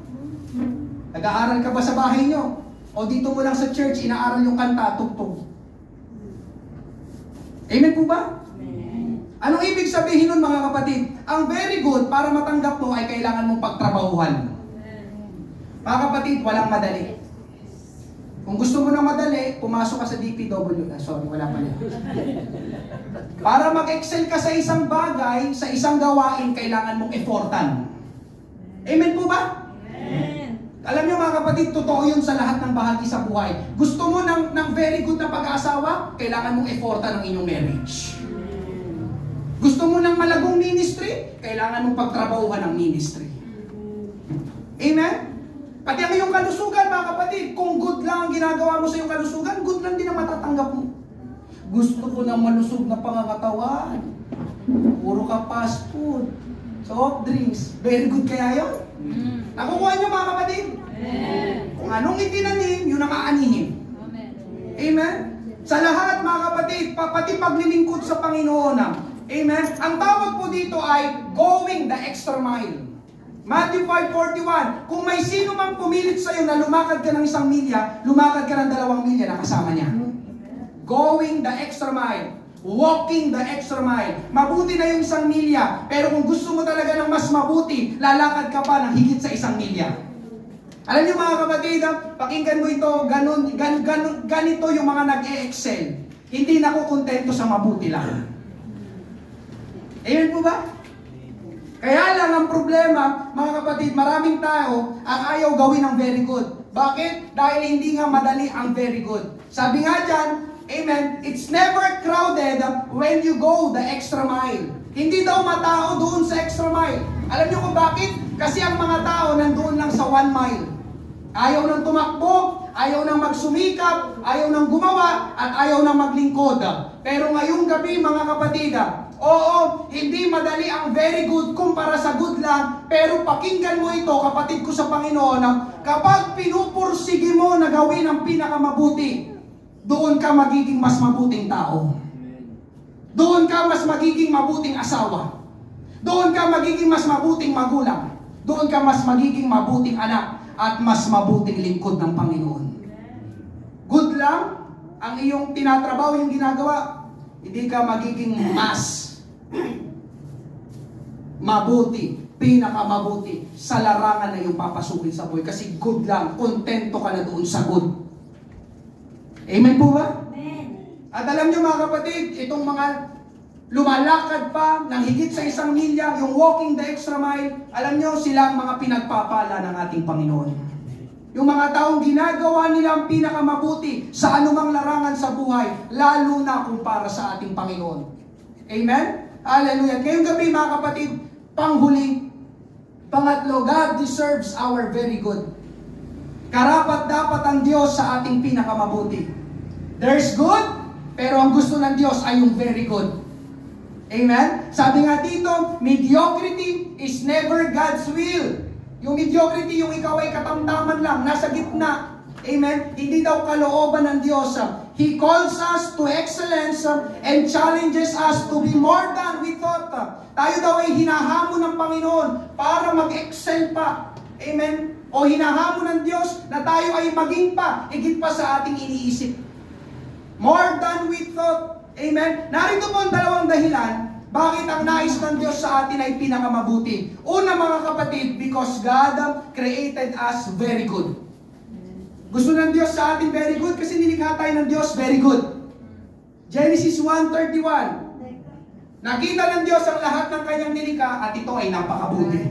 Nag-aaral ka ba sa bahay nyo? O dito mo lang sa church, inaaral yung kanta at tugtog? Amen po ba? Amen. Anong ibig sabihin nun mga kapatid? Ang very good, para matanggap mo, ay kailangan mong pagtrabahuhan. Mga kapatid, walang madali. Kung gusto mo ng madali, pumasok ka sa DPW. Sorry, wala pa yan. Para mag-excel ka sa isang bagay, sa isang gawain, kailangan mong effortan. Amen po ba? Amen. Alam niyo mga kapatid, totoo yun sa lahat ng bahagi sa buhay. Gusto mo ng very good na pag-aasawa, kailangan mong effortan ng inyong marriage. Gusto mo ng malagong ministry, kailangan mong pagtrabahuhan ng ministry. Amen? Pati ang iyong kalusugan mga kapatid, kung good lang ang ginagawa mo sa iyong kalusugan, good lang din ang matatanggap mo. Gusto ko ng malusog na pangangatawan. Puro ka fast food. Soft drinks. Very good kaya yun? Nakukuha niyo mga kapatid? Kung anong itinanim, yun ang aanihin. Amen? Sa lahat mga kapatid, pati paglilingkod sa Panginoon. Amen? Ang tawag po dito ay going the extra mile. Matthew 5:41, kung may sino mang pumilit sa iyo na lumakad ka ng 1 milya, lumakad ka ng 2 milya na kasama niya. Going the extra mile. Walking the extra mile. Mabuti na yung 1 milya, pero kung gusto mo talaga ng mas mabuti, lalakad ka pa ng higit sa 1 milya. Alam niyo mga kapatid, pakinggan mo ito, ganito yung mga nag-e-excel. Hindi nakukontento sa mabuti lang. Amen po ba? Kaya lang ang problema, mga kapatid, maraming tao ang ayaw gawin ang very good. Bakit? Dahil hindi nga madali ang very good. Sabi nga dyan, amen, it's never crowded when you go the extra mile. Hindi daw matao doon sa extra mile. Alam niyo kung bakit? Kasi ang mga tao nandoon lang sa 1 mile. Ayaw nang tumakbo, ayaw nang magsumikap, ayaw nang gumawa, at ayaw nang maglingkod. Pero ngayong gabi, mga kapatid, oo, hindi madali ang very good kumpara sa good lang, pero pakinggan mo ito, kapatid ko sa Panginoon, kapag pinupursige mo na gawin ang pinakamabuti, doon ka magiging mas mabuting tao. Doon ka mas magiging mabuting asawa. Doon ka magiging mas mabuting magulang. Doon ka mas magiging mabuting anak at mas mabuting lingkod ng Panginoon. Good lang ang iyong tinatrabaho, yung ginagawa, hindi ka magiging mas mabuti, pinakamabuti sa larangan na iyong papasukin sa buhay. Kasi good lang, kontento ka na doon sa good. Amen po ba? Amen. At alam niyo mga kapatid, itong mga lumalakad pa ng higit sa 1 milya, yung walking the extra mile, alam niyo sila ang mga pinagpapala ng ating Panginoon. Yung mga taong ginagawa nila ang pinakamabuti sa anumang larangan sa buhay, lalo na kumpara sa ating Panginoon. Amen? Hallelujah. Ngayong gabi mga kapatid, panghuli, pangatlo, God deserves our very good. Karapat dapat ang Diyos sa ating pinakamabuti. There's good, pero ang gusto ng Diyos ay yung very good. Amen? Sabi nga dito, mediocrity is never God's will. Yung mediocrity, yung ikaw ay katamtaman lang, nasa gitna. Amen? Hindi daw kalooban ng Diyos. He calls us to excellence and challenges us to be more than we thought. Tayo daw ay hinahamon ng Panginoon para mag-excel pa. Amen? O hinahamon ng Diyos na tayo ay maging pa, higit pa sa ating iniisip. More than we thought. Amen? Narito po ang 2 dahilan bakit ang nais ng Diyos sa atin ay pinakamabuti. Una mga kapatid, because God created us very good. Gusto ng Diyos sa atin very good kasi nilikha tayo ng Diyos very good. Genesis 1:31. Nakita ng Diyos ang lahat ng kanyang nilikha at ito ay napakabuti.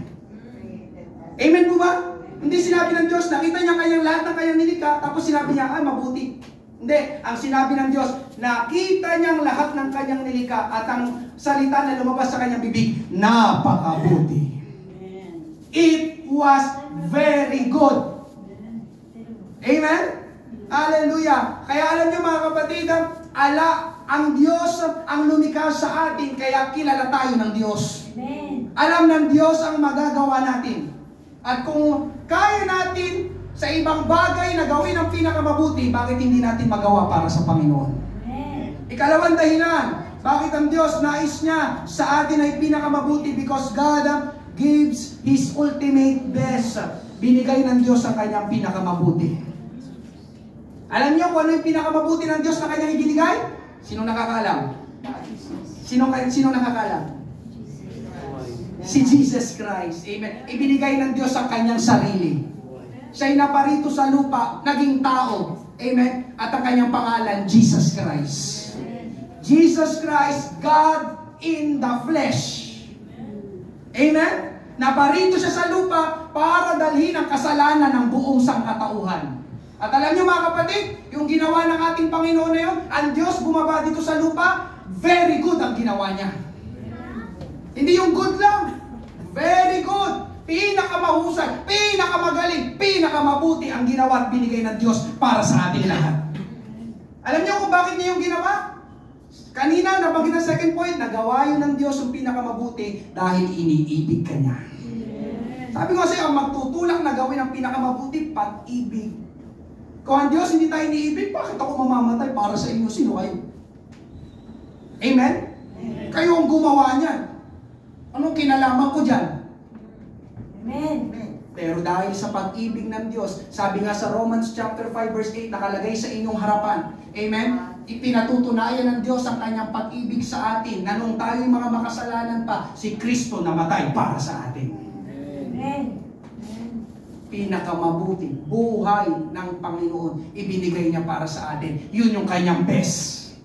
Amen po ba? Hindi sinabi ng Diyos, nakita niya kanyang lahat ng kanyang nilikha, tapos sinabi niya, ay mabuti. Hindi, ang sinabi ng Diyos, nakita niyang lahat ng kanyang nilikha at ang salita na lumabas sa kanyang bibig, napakabuti. It was very good. Amen? Hallelujah. Kaya alam niyo mga kapatid, ang Diyos ang lumikha sa atin, kaya kilala tayo ng Diyos. Amen. Alam ng Diyos ang magagawa natin. At kung kaya natin sa ibang bagay na gawin ang pinakamabuti, bakit hindi natin magawa para sa Panginoon? Amen. Ikalawang dahilan, bakit ang Diyos nais niya sa atin ay pinakamabuti? Because God gives His ultimate best. Binigay ng Diyos ang kanyang pinakamabuti. Alam niyo kung ano yung pinakamabuti ng Diyos na kanyang ibinigay? Sino nakakaalam? Sino nakakaalam? Si Jesus Christ. Amen. Ibinigay ng Diyos ang kanyang sarili. Siya'y naparito sa lupa, naging tao. Amen. At ang kanyang pangalan, Jesus Christ. Jesus Christ, God in the flesh. Amen. Naparito siya sa lupa para dalhin ang kasalanan ng buong sangkatauhan. At alam niyo mga kapatid, yung ginawa ng ating Panginoon na yun, ang Diyos bumaba dito sa lupa, very good ang ginawa niya. Hindi yung good lang. Very good. Pinakamahusay, pinakamagaling, pinakamabuti ang ginawa at binigay ng Diyos para sa ating lahat. Alam niyo kung bakit niya yung ginawa? Kanina, nabanggit ang second point, nagawa yun ng Diyos yung pinakamabuti dahil iniibig ka niya. Sabi ko kasi, ang magtutulak na gawin ang pinakamabuti, pag-ibig. Kung ang Diyos hindi tayo iniibig, bakit ako mamamatay para sa inyo? Sino kayo? Amen? Kayo ang gumawa niyan. Anong kinalaman ko dyan? Amen. Pero dahil sa pag-ibig ng Diyos, sabi nga sa Romans chapter 5 verse 8, nakalagay sa inyong harapan. Amen? Ipinatutunayan ng Diyos ang kanyang pag-ibig sa atin na nung tayo'y mga makasalanan pa, si Kristo namatay para sa atin. Amen. Pinakamabuting buhay ng Panginoon, ibinigay niya para sa atin. Yun yung kanyang best.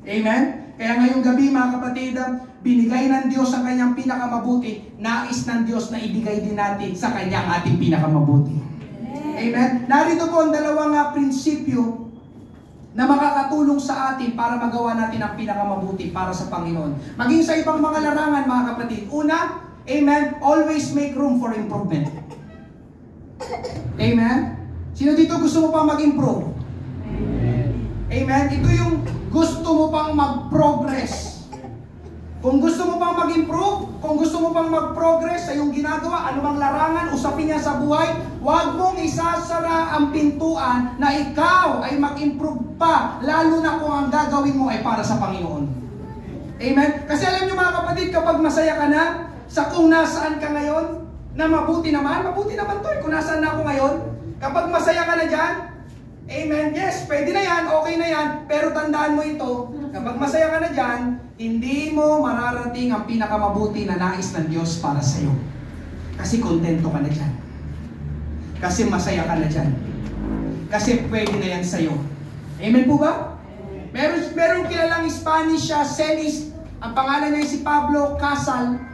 Amen? Kaya ngayong gabi mga kapatid, binigay ng Diyos ang kanyang pinakamabuti, nais ng Diyos na ibigay din natin sa kanyang ating pinakamabuti. Amen? Narito po ang dalawang prinsipyo na makakatulong sa atin para magawa natin ang pinakamabuti para sa Panginoon. Maging sa ibang mga larangan mga kapatid. Una, amen, always make room for improvement. Amen? Sino dito gusto mo pang mag-improve? Amen? Ito yung gusto mo pang mag-progress. Kung gusto mo pang mag-improve, kung gusto mo pang mag-progress sa iyong ginagawa, anumang larangan, usapin niya sa buhay, huwag mong isasara ang pintuan na ikaw ay mag-improve pa, lalo na kung ang gagawin mo ay para sa Panginoon. Amen? Kasi alam niyo mga kapatid, kapag masaya ka na sa kung nasaan ka ngayon, na mabuti naman to kung nasaan na ako ngayon. Kapag masaya ka na dyan, amen, yes, pwede na yan, okay na yan, pero tandaan mo ito, kapag masaya ka na dyan, hindi mo mararating ang pinakamabuti na nais ng Diyos para sa iyo. Kasi kontento ka na dyan. Kasi masaya ka na dyan. Kasi pwede na yan sa iyo. Amen po ba? Meron kilalang Spanish cellist, ang pangalan niya si Pablo Casal.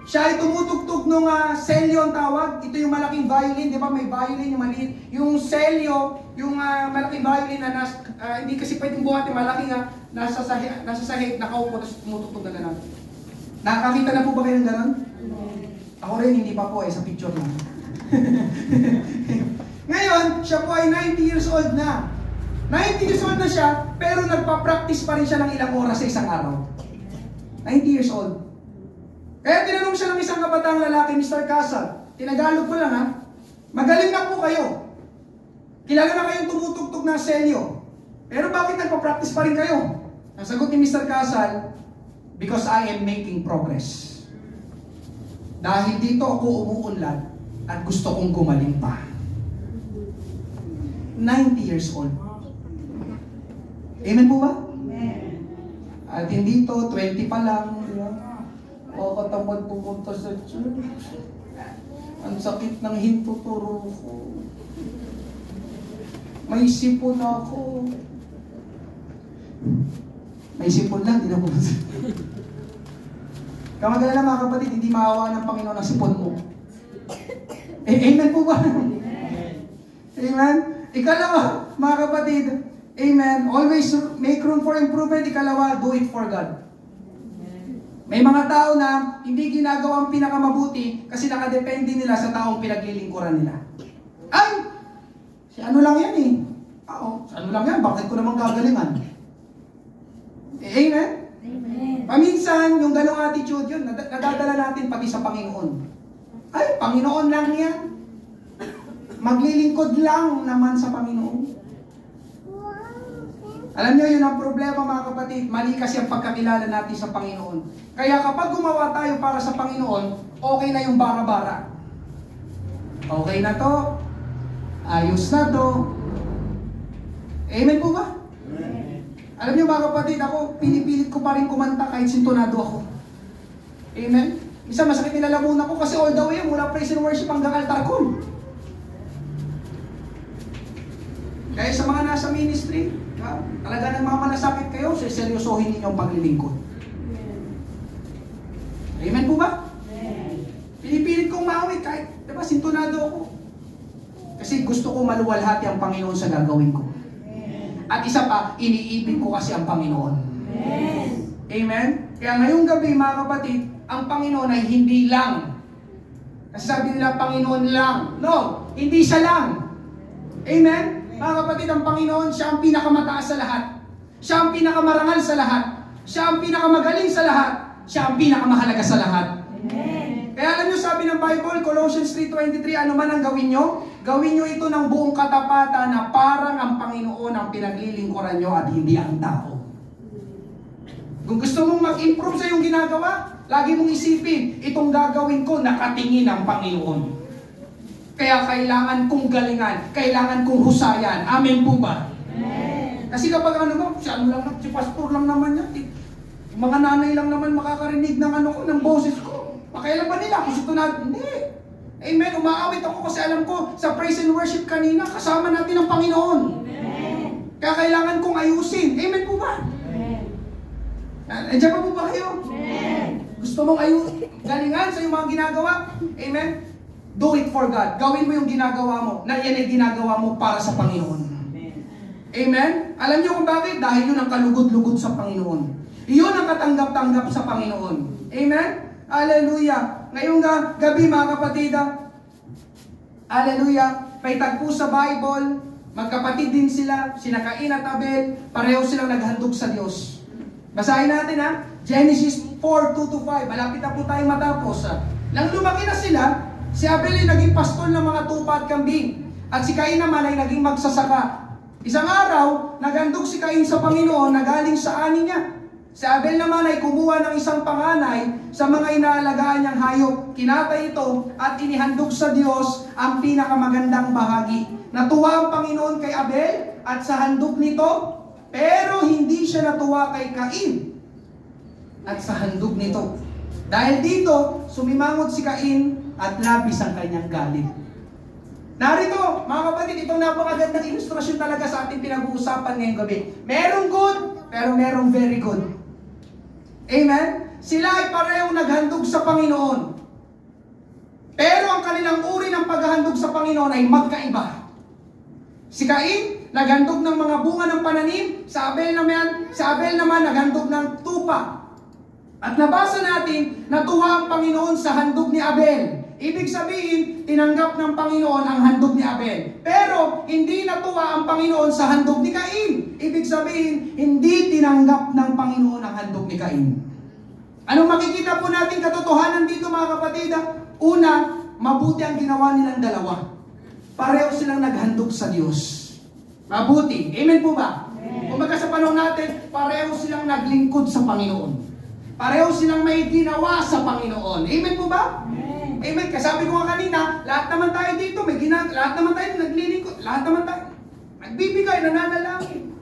Siya ay tumutugtog nung selyo ang tawag. Ito yung malaking violin, di ba? May violin, yung maliit. Yung selyo, yung malaking violin na hindi kasi pwedeng buhatin, malaki nga, nasa sahig, nakaupo, tapos tumutugtog na gano'n. Nakakita na po ba kayo ng gano'n? Ako rin, hindi pa po sa picture lang. Ngayon, siya po ay 90 years old na. 90 years old na siya, pero nagpa-practice pa rin siya ng ilang oras sa isang araw. 90 years old. Kaya tinanong siya ng isang kabataang lalaki, Mr. Casal, tinagalog ko lang ha, magaling na po kayo. Kilala na kayong tumutugtog ng selyo. Pero bakit nagpa-practice pa rin kayo? Ang sagot ni Mr. Casal, because I am making progress. Dahil dito ako umuunlad at gusto kong gumaling pa. 90 years old. Amen po ba? Amen. At hindi to 20 pa lang. Katamad pumunta sa church. Ang sakit ng hintuturo ko. May sipon ako. May sipon lang, di na pumunta. Kamagala mga kapatid, hindi maawa ng Panginoon ang sipon mo. Amen po ba? Amen? Ikalawa, mga kapatid, amen, always make room for improvement. Ikalawa, do it for God. May mga tao na hindi ginagawa ang pinakamabuti kasi nakadepende nila sa taong pinaglilingkuran nila. Ay! Si ano lang yan eh. Si ano lang yan, bakit ko naman gagalingan? Amen? Amen. Paminsan, yung ganong attitude yun, nadadala natin pati sa Panginoon. Ay, Panginoon lang yan. Maglilingkod lang naman sa Panginoon. Alam niyo, yun ang problema mga kapatid. Mali kasi ang pagkakilala natin sa Panginoon. Kaya kapag gumawa tayo para sa Panginoon, okay na yung bara-bara. Okay na to. Ayos na to. Amen po ba? Amen. Alam niyo mga kapatid, ako, pinipilit ko pa rin kumanta kahit sintonado ako. Amen? Isa masakit nilalamunan ko kasi all the way mula praise and worship hanggang altar call. Kaya sa mga nasa ministry, talaga nagmamalasakit kayo, seryosohin ninyo ang paglilingkod. Amen po ba? Amen. Pinipilit kong maawit kahit, diba, sintonado ako. Kasi gusto ko maluwalhati ang Panginoon sa gagawin ko. At isa pa, iniibig ko kasi ang Panginoon. Amen. Amen? Kaya ngayong gabi, mga kapatid, ang Panginoon ay hindi lang. Kasi sabi nila, Panginoon lang. No, hindi siya lang. Amen? Mga kapatid, ang Panginoon, siya ang pinakamataas sa lahat. Siya ang pinakamarangal sa lahat. Siya ang pinakamagaling sa lahat. Siya ang pinakamahalaga sa lahat. Amen. Kaya alam nyo, sabi ng Bible, Colossians 3:23, ano man ang gawin nyo ito ng buong katapatan na parang ang Panginoon ang pinaglilingkuran nyo at hindi ang tao. Kung gusto mong mag-improve sa iyong ginagawa, lagi mong isipin, itong gagawin ko, nakatingin ang Panginoon. Kaya kailangan kong galingan, kailangan kong husayan. Amen po ba? Amen. Kasi kapag si pastor lang naman yan, mga nanay lang naman makakarinig ng ng boses ko. Pakailan ba nila kung ito na? Hindi. Amen. Umaawit ako kasi alam ko sa praise and worship kanina, kasama natin ang Panginoon. Amen. Kaya kailangan kong ayusin. Amen po ba? Amen. Andiyan pa po ba kayo? Amen. Gusto mong galingan sa iyong mga ginagawa? Amen? Do it for God. Gawin mo yung ginagawa mo, na yan ay ginagawa mo para sa Panginoon. Amen? Alam niyo kung bakit? Dahil yun ang kalugod-lugod sa Panginoon. Iyon ang katanggap-tanggap sa Panginoon. Amen? Hallelujah. Ngayong gabi mga kapatid, hallelujah, may tagpo sa Bible, magkapatid din sila, sina Cain at Abel, pareho silang naghandog sa Diyos. Basahin natin Genesis 4:2-5. Malapit na po tayong matapos. Nang lumaki na sila, si Abel ay naging pastol ng mga tupa at kambing. At si Cain naman ay naging magsasaka. Isang araw, naghandog si Cain sa Panginoon na galing sa ani niya. Si Abel naman ay kumuha ng isang panganay sa mga inaalagaan niyang hayop. Kinatay ito at inihandog sa Diyos ang pinakamagandang bahagi. Natuwa ang Panginoon kay Abel at sa handog nito, pero hindi siya natuwa kay Cain at sa handog nito. Dahil dito, sumimangot si Cain at labis ang kanyang galit. Narito, mga kapatid, itong napakagandang ilustrasyon talaga sa ating pinag-uusapan ngayong gabi. Merong good, pero merong very good. Amen? Sila ay parehong naghandog sa Panginoon. Pero ang kanilang uri ng paghahandog sa Panginoon ay magkaiba. Si Cain, naghandog ng mga bunga ng pananim. Si Abel naman naghandog ng tupa. At nabasa natin, natuwa ang Panginoon sa handog ni Abel. Ibig sabihin, tinanggap ng Panginoon ang handog ni Abel. Pero, hindi natuwa ang Panginoon sa handog ni Cain. Ibig sabihin, hindi tinanggap ng Panginoon ang handog ni Cain. Anong makikita po natin katotohanan dito mga kapatid? Una, mabuti ang ginawa nilang dalawa. Pareho silang naghandog sa Diyos. Mabuti. Amen po ba? Kumbaga sa panahon natin, pareho silang naglingkod sa Panginoon. Pareho silang may ginawa sa Panginoon. Amen po ba? Amen. Kasabi ko nga kanina, lahat naman tayo dito, lahat naman tayo naglilingkod, lahat naman tayo nagbibigay, nananalangin,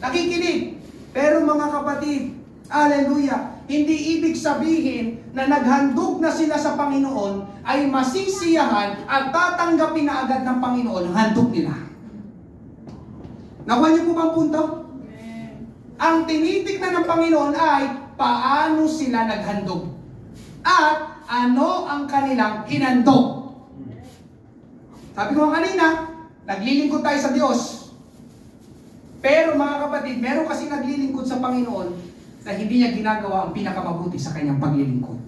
nakikinig. Pero mga kapatid, hallelujah, hindi ibig sabihin na naghandog na sila sa Panginoon ay masisiyahan at tatanggapin na agad ng Panginoon ang handog nila. Nakuha niyo po ba ang punto? Ang tinitignan ng Panginoon ay paano sila naghandog at ano ang kanilang hinandog. Sabi ko kanina, naglilingkod tayo sa Diyos. Pero mga kapatid, meron kasi naglilingkod sa Panginoon na hindi niya ginagawa ang pinakamabuti sa kanyang paglilingkod.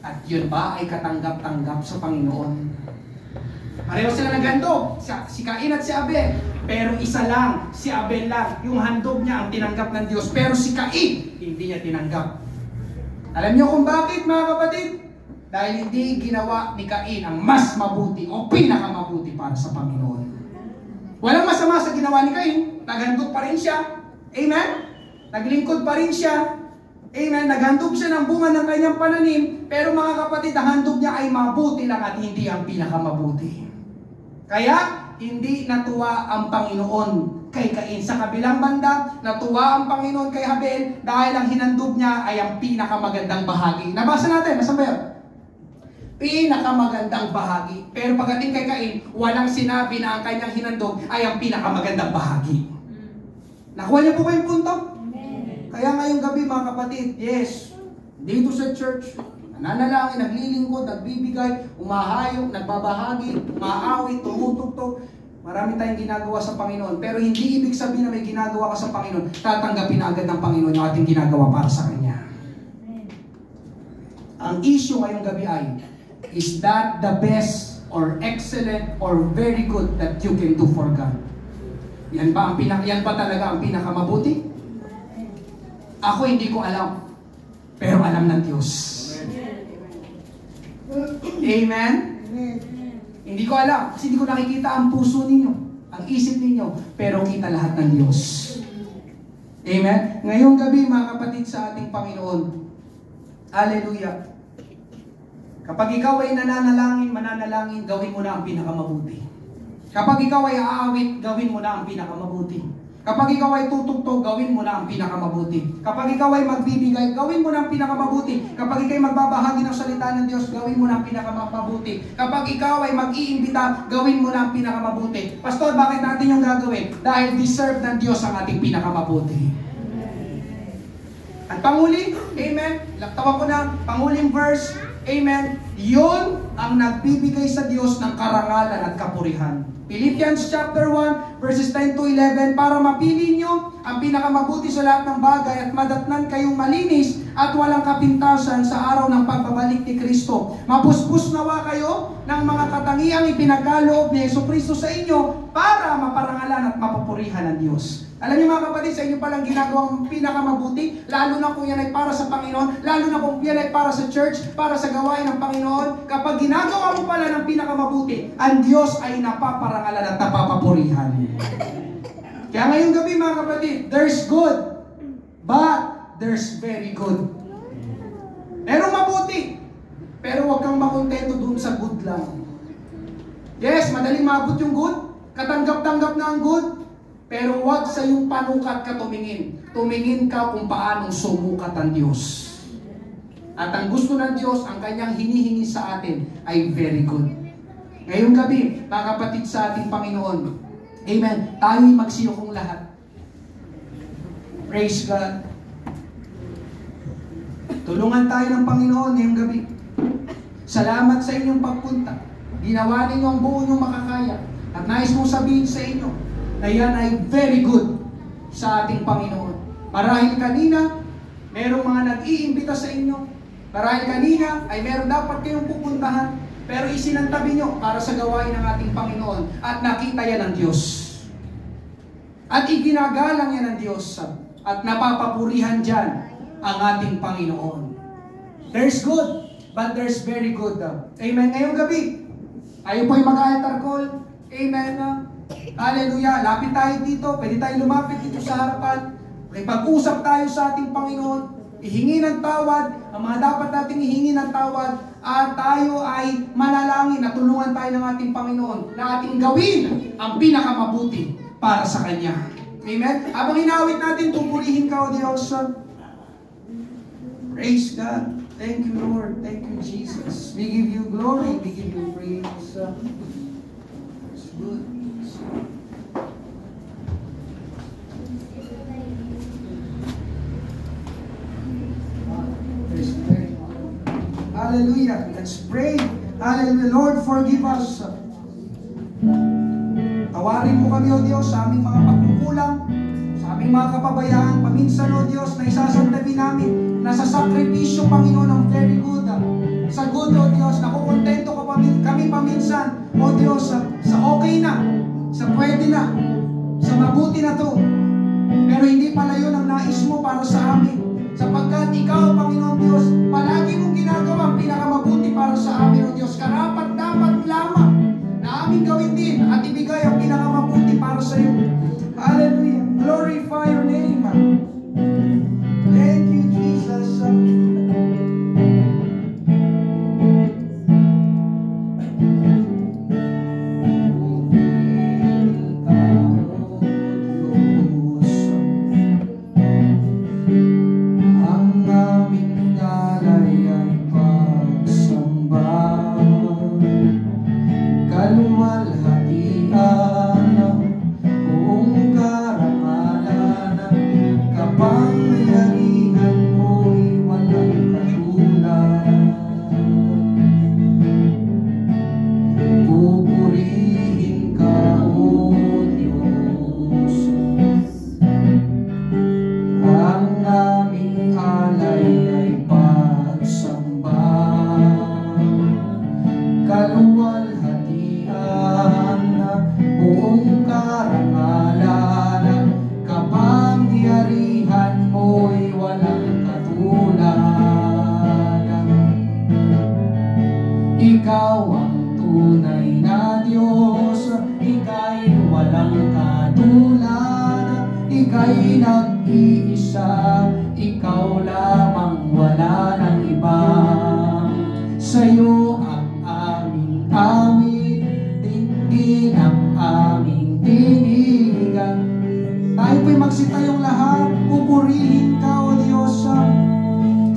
At yun ba ay katanggap-tanggap sa Panginoon? Pareho sila naghandog, si Cain at si Abel. Pero isa lang, si Abel lang, yung handog niya ang tinanggap ng Diyos. Pero si Cain, hindi niya tinanggap. Alam niyo kung bakit mga kapatid? Dahil hindi ginawa ni Cain ang mas mabuti o pinakamabuti para sa Panginoon. Walang masama sa ginawa ni Cain. Naghandog pa rin siya. Amen? Naglingkod pa rin siya. Amen? Naghandog siya ng bunga ng kanyang pananim. Pero mga kapatid, ang handog niya ay mabuti lang at hindi ang pinakamabuti. Kaya, hindi natuwa ang Panginoon kay Cain. Sa kabilang banda, natuwa ang Panginoon kay Abel dahil ang hinandog niya ay ang pinakamagandang bahagi. Nabasa natin, nasa ba yun? Pinakamagandang bahagi. Pero pagdating kay Cain, walang sinabi na ang kanyang hinandog ay ang pinakamagandang bahagi. Nakuha niyo po ba yung punto? Kaya ngayong gabi mga kapatid, yes, dito sa church, nananalangin, naglilingkod, nagbibigay, umahayok, nagbabahagi, umaawit, tumutugtog. Marami tayong ginagawa sa Panginoon. Pero hindi ibig sabihin na may ginagawa ka sa Panginoon, tatanggapin na agad ng Panginoon yung ating ginagawa para sa Kanya. Ang issue ngayong gabi ay, is that the best or excellent or very good that you can do for God? Yan ba talaga ang pinakamabuti? Ako hindi ko alam. Pero alam ng Diyos. Amen? Hindi ko alam. Kasi hindi ko nakikita ang puso ninyo, ang isip ninyo. Pero kita lahat ng Diyos. Amen? Ngayong gabi, mga kapatid sa ating Panginoon. Hallelujah. Kapag ikaw ay mananalangin, gawin mo na ang pinakamabuti. Kapag ikaw ay aawit, gawin mo na ang pinakamabuti. Kapag ikaw ay tutugtog, gawin mo na ang pinakamabuti. Kapag ikaw ay magbibigay, gawin mo na ang pinakamabuti. Kapag ikaw ay magbabahagi ng salita ng Diyos, gawin mo na ang pinakamabuti. Kapag ikaw ay mag-iimbita, gawin mo na ang pinakamabuti. Pastor, bakit natin yung gagawin? Dahil deserve ng Diyos ang ating pinakamabuti. At panguli, amen, laktawan ko na, panguling verse, amen, yun ang nagbibigay sa Diyos ng karangalan at kapurihan. Philippians chapter 1, verses 10 to 11, para mapili nyo ang pinakamabuti sa lahat ng bagay at madatnan kayong malinis at walang kapintasan sa araw ng pagbabalik ni Kristo. Mapuspos nawa kayo ng mga katangiang ipinagkaloob ni Jesucristo sa inyo para maparangalan at mapupurihan ng Diyos. Alam niyo mga kapatid, sa inyo palang ginagawang pinakamabuti, lalo na kung yan ay para sa Panginoon, lalo na kung yan ay para sa church, para sa gawain ng Panginoon, kapag ginagawa mo pala ng pinakamabuti, ang Diyos ay napaparangalan at napapapurihan. Kaya ngayong gabi mga kapatid, there's good, but there's very good. Merong mabuti, pero huwag kang makontento dun sa good lang. Yes, madaling maabot yung good, katanggap-tanggap na ang good, pero huwag sa iyong panukat ka tumingin. Tumingin ka kung paanong sumukat ang Diyos. At ang gusto ng Diyos, ang kanyang hinihingi sa atin ay very good. Ngayong gabi, mga kapatid sa ating Panginoon, amen, tayo'y magsiyokong lahat. Praise God. Tulungan tayo ng Panginoon ngayong gabi. Salamat sa inyong pagpunta. Ginawa ninyo ang buo nyong makakaya. At nais kong sabihin sa inyo, na yan ay very good sa ating Panginoon. Marahil kanina, merong mga nag-iimbita sa inyo. Marahil kanina, ay meron dapat kayong pupuntahan. Pero isinantabi nyo para sa gawain ng ating Panginoon. At nakita yan ng Diyos. At iginagalang yan ng Diyos. At napapapurihan dyan ang ating Panginoon. There's good, but there's very good. Amen. Ngayong gabi, tayo po'y mag-altar call. Amen. Hallelujah. Lapit tayo dito. Pwede tayo lumapit dito sa harapan. Pag-usap tayo sa ating Panginoon. Ihingi ng tawad. Ang mga dapat nating ihingi ng tawad. At tayo ay manalangin na tulungan tayo ng ating Panginoon na ating gawin ang pinakamabuti para sa Kanya. Amen? Habang inawit natin, pupurihin ka o Diyos. Praise God. Thank you, Lord. Thank you, Jesus. We give you glory. We give you praise. It's good. Hallelujah. Let's pray. Hallelujah. Lord, forgive us. Tawarin mo kami, O Diyos, sa aming mga pagkukulang, sa aming mga kapabayaan. Paminsan, O Diyos, na isasantabi namin na sa sakripisyo, Panginoon, ang very good. Sa good, O Diyos, nakukontento kami paminsan, O Diyos, sa okay na, sa pwede na, sa mabuti na to. Pero hindi pala yun ang nais mo para sa amin. Sapagkat ikaw, Panginoon Diyos, palagi mong ginagawa ang pinakamabuti para sa amin, O Diyos. Karapat-dapat lamang na aming gawin din at ibigay ang pinakamabuti para sa iyo. Hallelujah. Glorify your name. Thank you, Jesus. Kaluwalhatian ng buong karangalan nag-iisa, ikaw lamang, wala nang iba. Sa'yo ang aming awit, dinggin ang aming tinigan. Tayo po'y magsitayong lahat, pupurihin ka, O Diyos.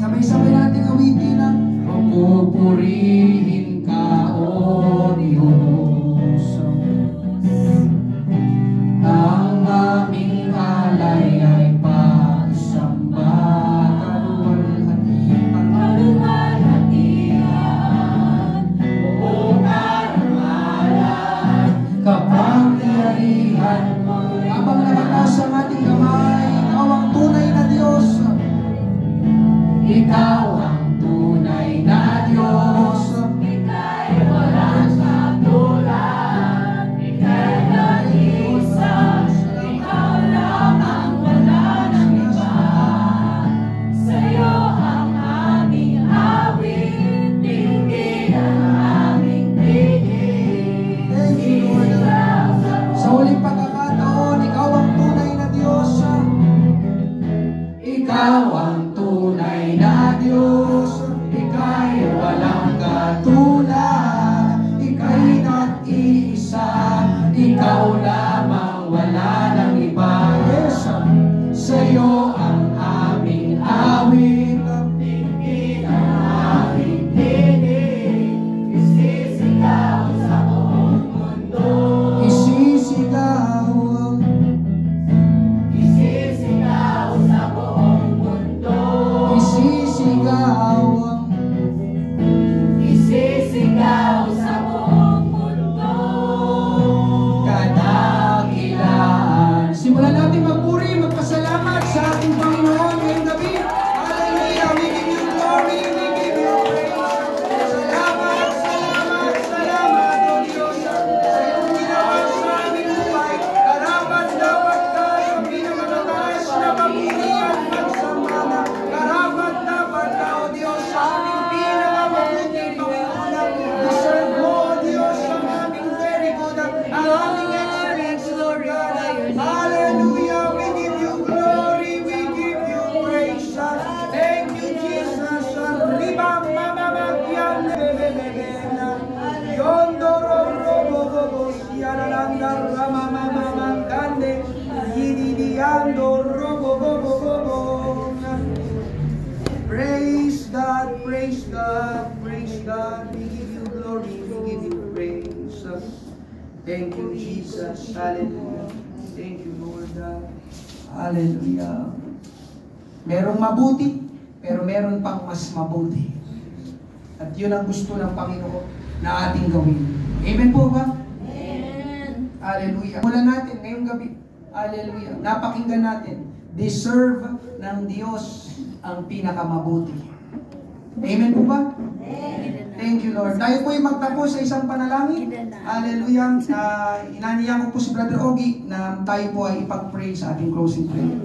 Sabay-sabay natin awitin ang pupurihin ka, O Diyos. Ang aming alay ay paisamba, kaluwalhatian, buong karangalan, kapangyarihan mo. Habang nakataas ang ating kamay, ikaw ang tunay na Diyos. Ikaw ang tunay na Diyos. Ika'y walang katulad. Ika'y nag-iisa. Ikaw lamang, wala nang iba. Sa'yo ang aming awit, dinggin ang aming tinig. Sa huling pagkakataon, ikaw ang tunay na Diyos. Ikaw ang tunay na Diyos. Ika'y walang katulad. Ika'y nag-iisa. Ikaw lamang, wala nang iba. Yes, sa'yo ang aming awit, dinggin ang aming tinig. Isisigaw sa buong mundo. Isisigaw. Isisigaw sa buong mundo. Isisigaw. Isisigaw sa buong mundo. Kadakilaan. Simulan natin magpuri, magpasalamat sa ating Panginoon ngayong gabi. Hallelujah! We give you glory, we give you praise. Salamat, salamat, salamat, O Diyos, sa iyong ginawa sa aming buhay. Karapat-dapat ka sa pinakamataas na papurihan at samana. Karapat-dapat ka, O Diyos, sa aming pinakamabuting Panginoon. Deserve mo, O Diyos, ang aming very good, ang aming excellence, Lord God. Hallelujah! We give you glory, we give you praise. Thank you, Jesus. Riba, mama, magyan, bebebebena. Yondororobobobo, siyaranandar, ramamamamangkande. Yididiyandorobobobobo. Praise God, praise God, praise God. We give you glory, we give you praise. Thank you, Jesus. Hallelujah. Thank you, Lord. Hallelujah. Merong mabuti, pero meron pang mas mabuti. At yun ang gusto ng Panginoon na ating gawin. Amen po ba? Amen. Hallelujah. Mula natin ngayong gabi. Hallelujah. Napakinggan natin. Deserve ng Diyos ang pinakamabuti. Amen po ba? Amen. Thank you, Lord. Tayo po ay magtapos sa isang panalangin. Hallelujah. Inaniyan ko po si Brother Ogie na tayo po ay ipag-pray sa ating closing prayer.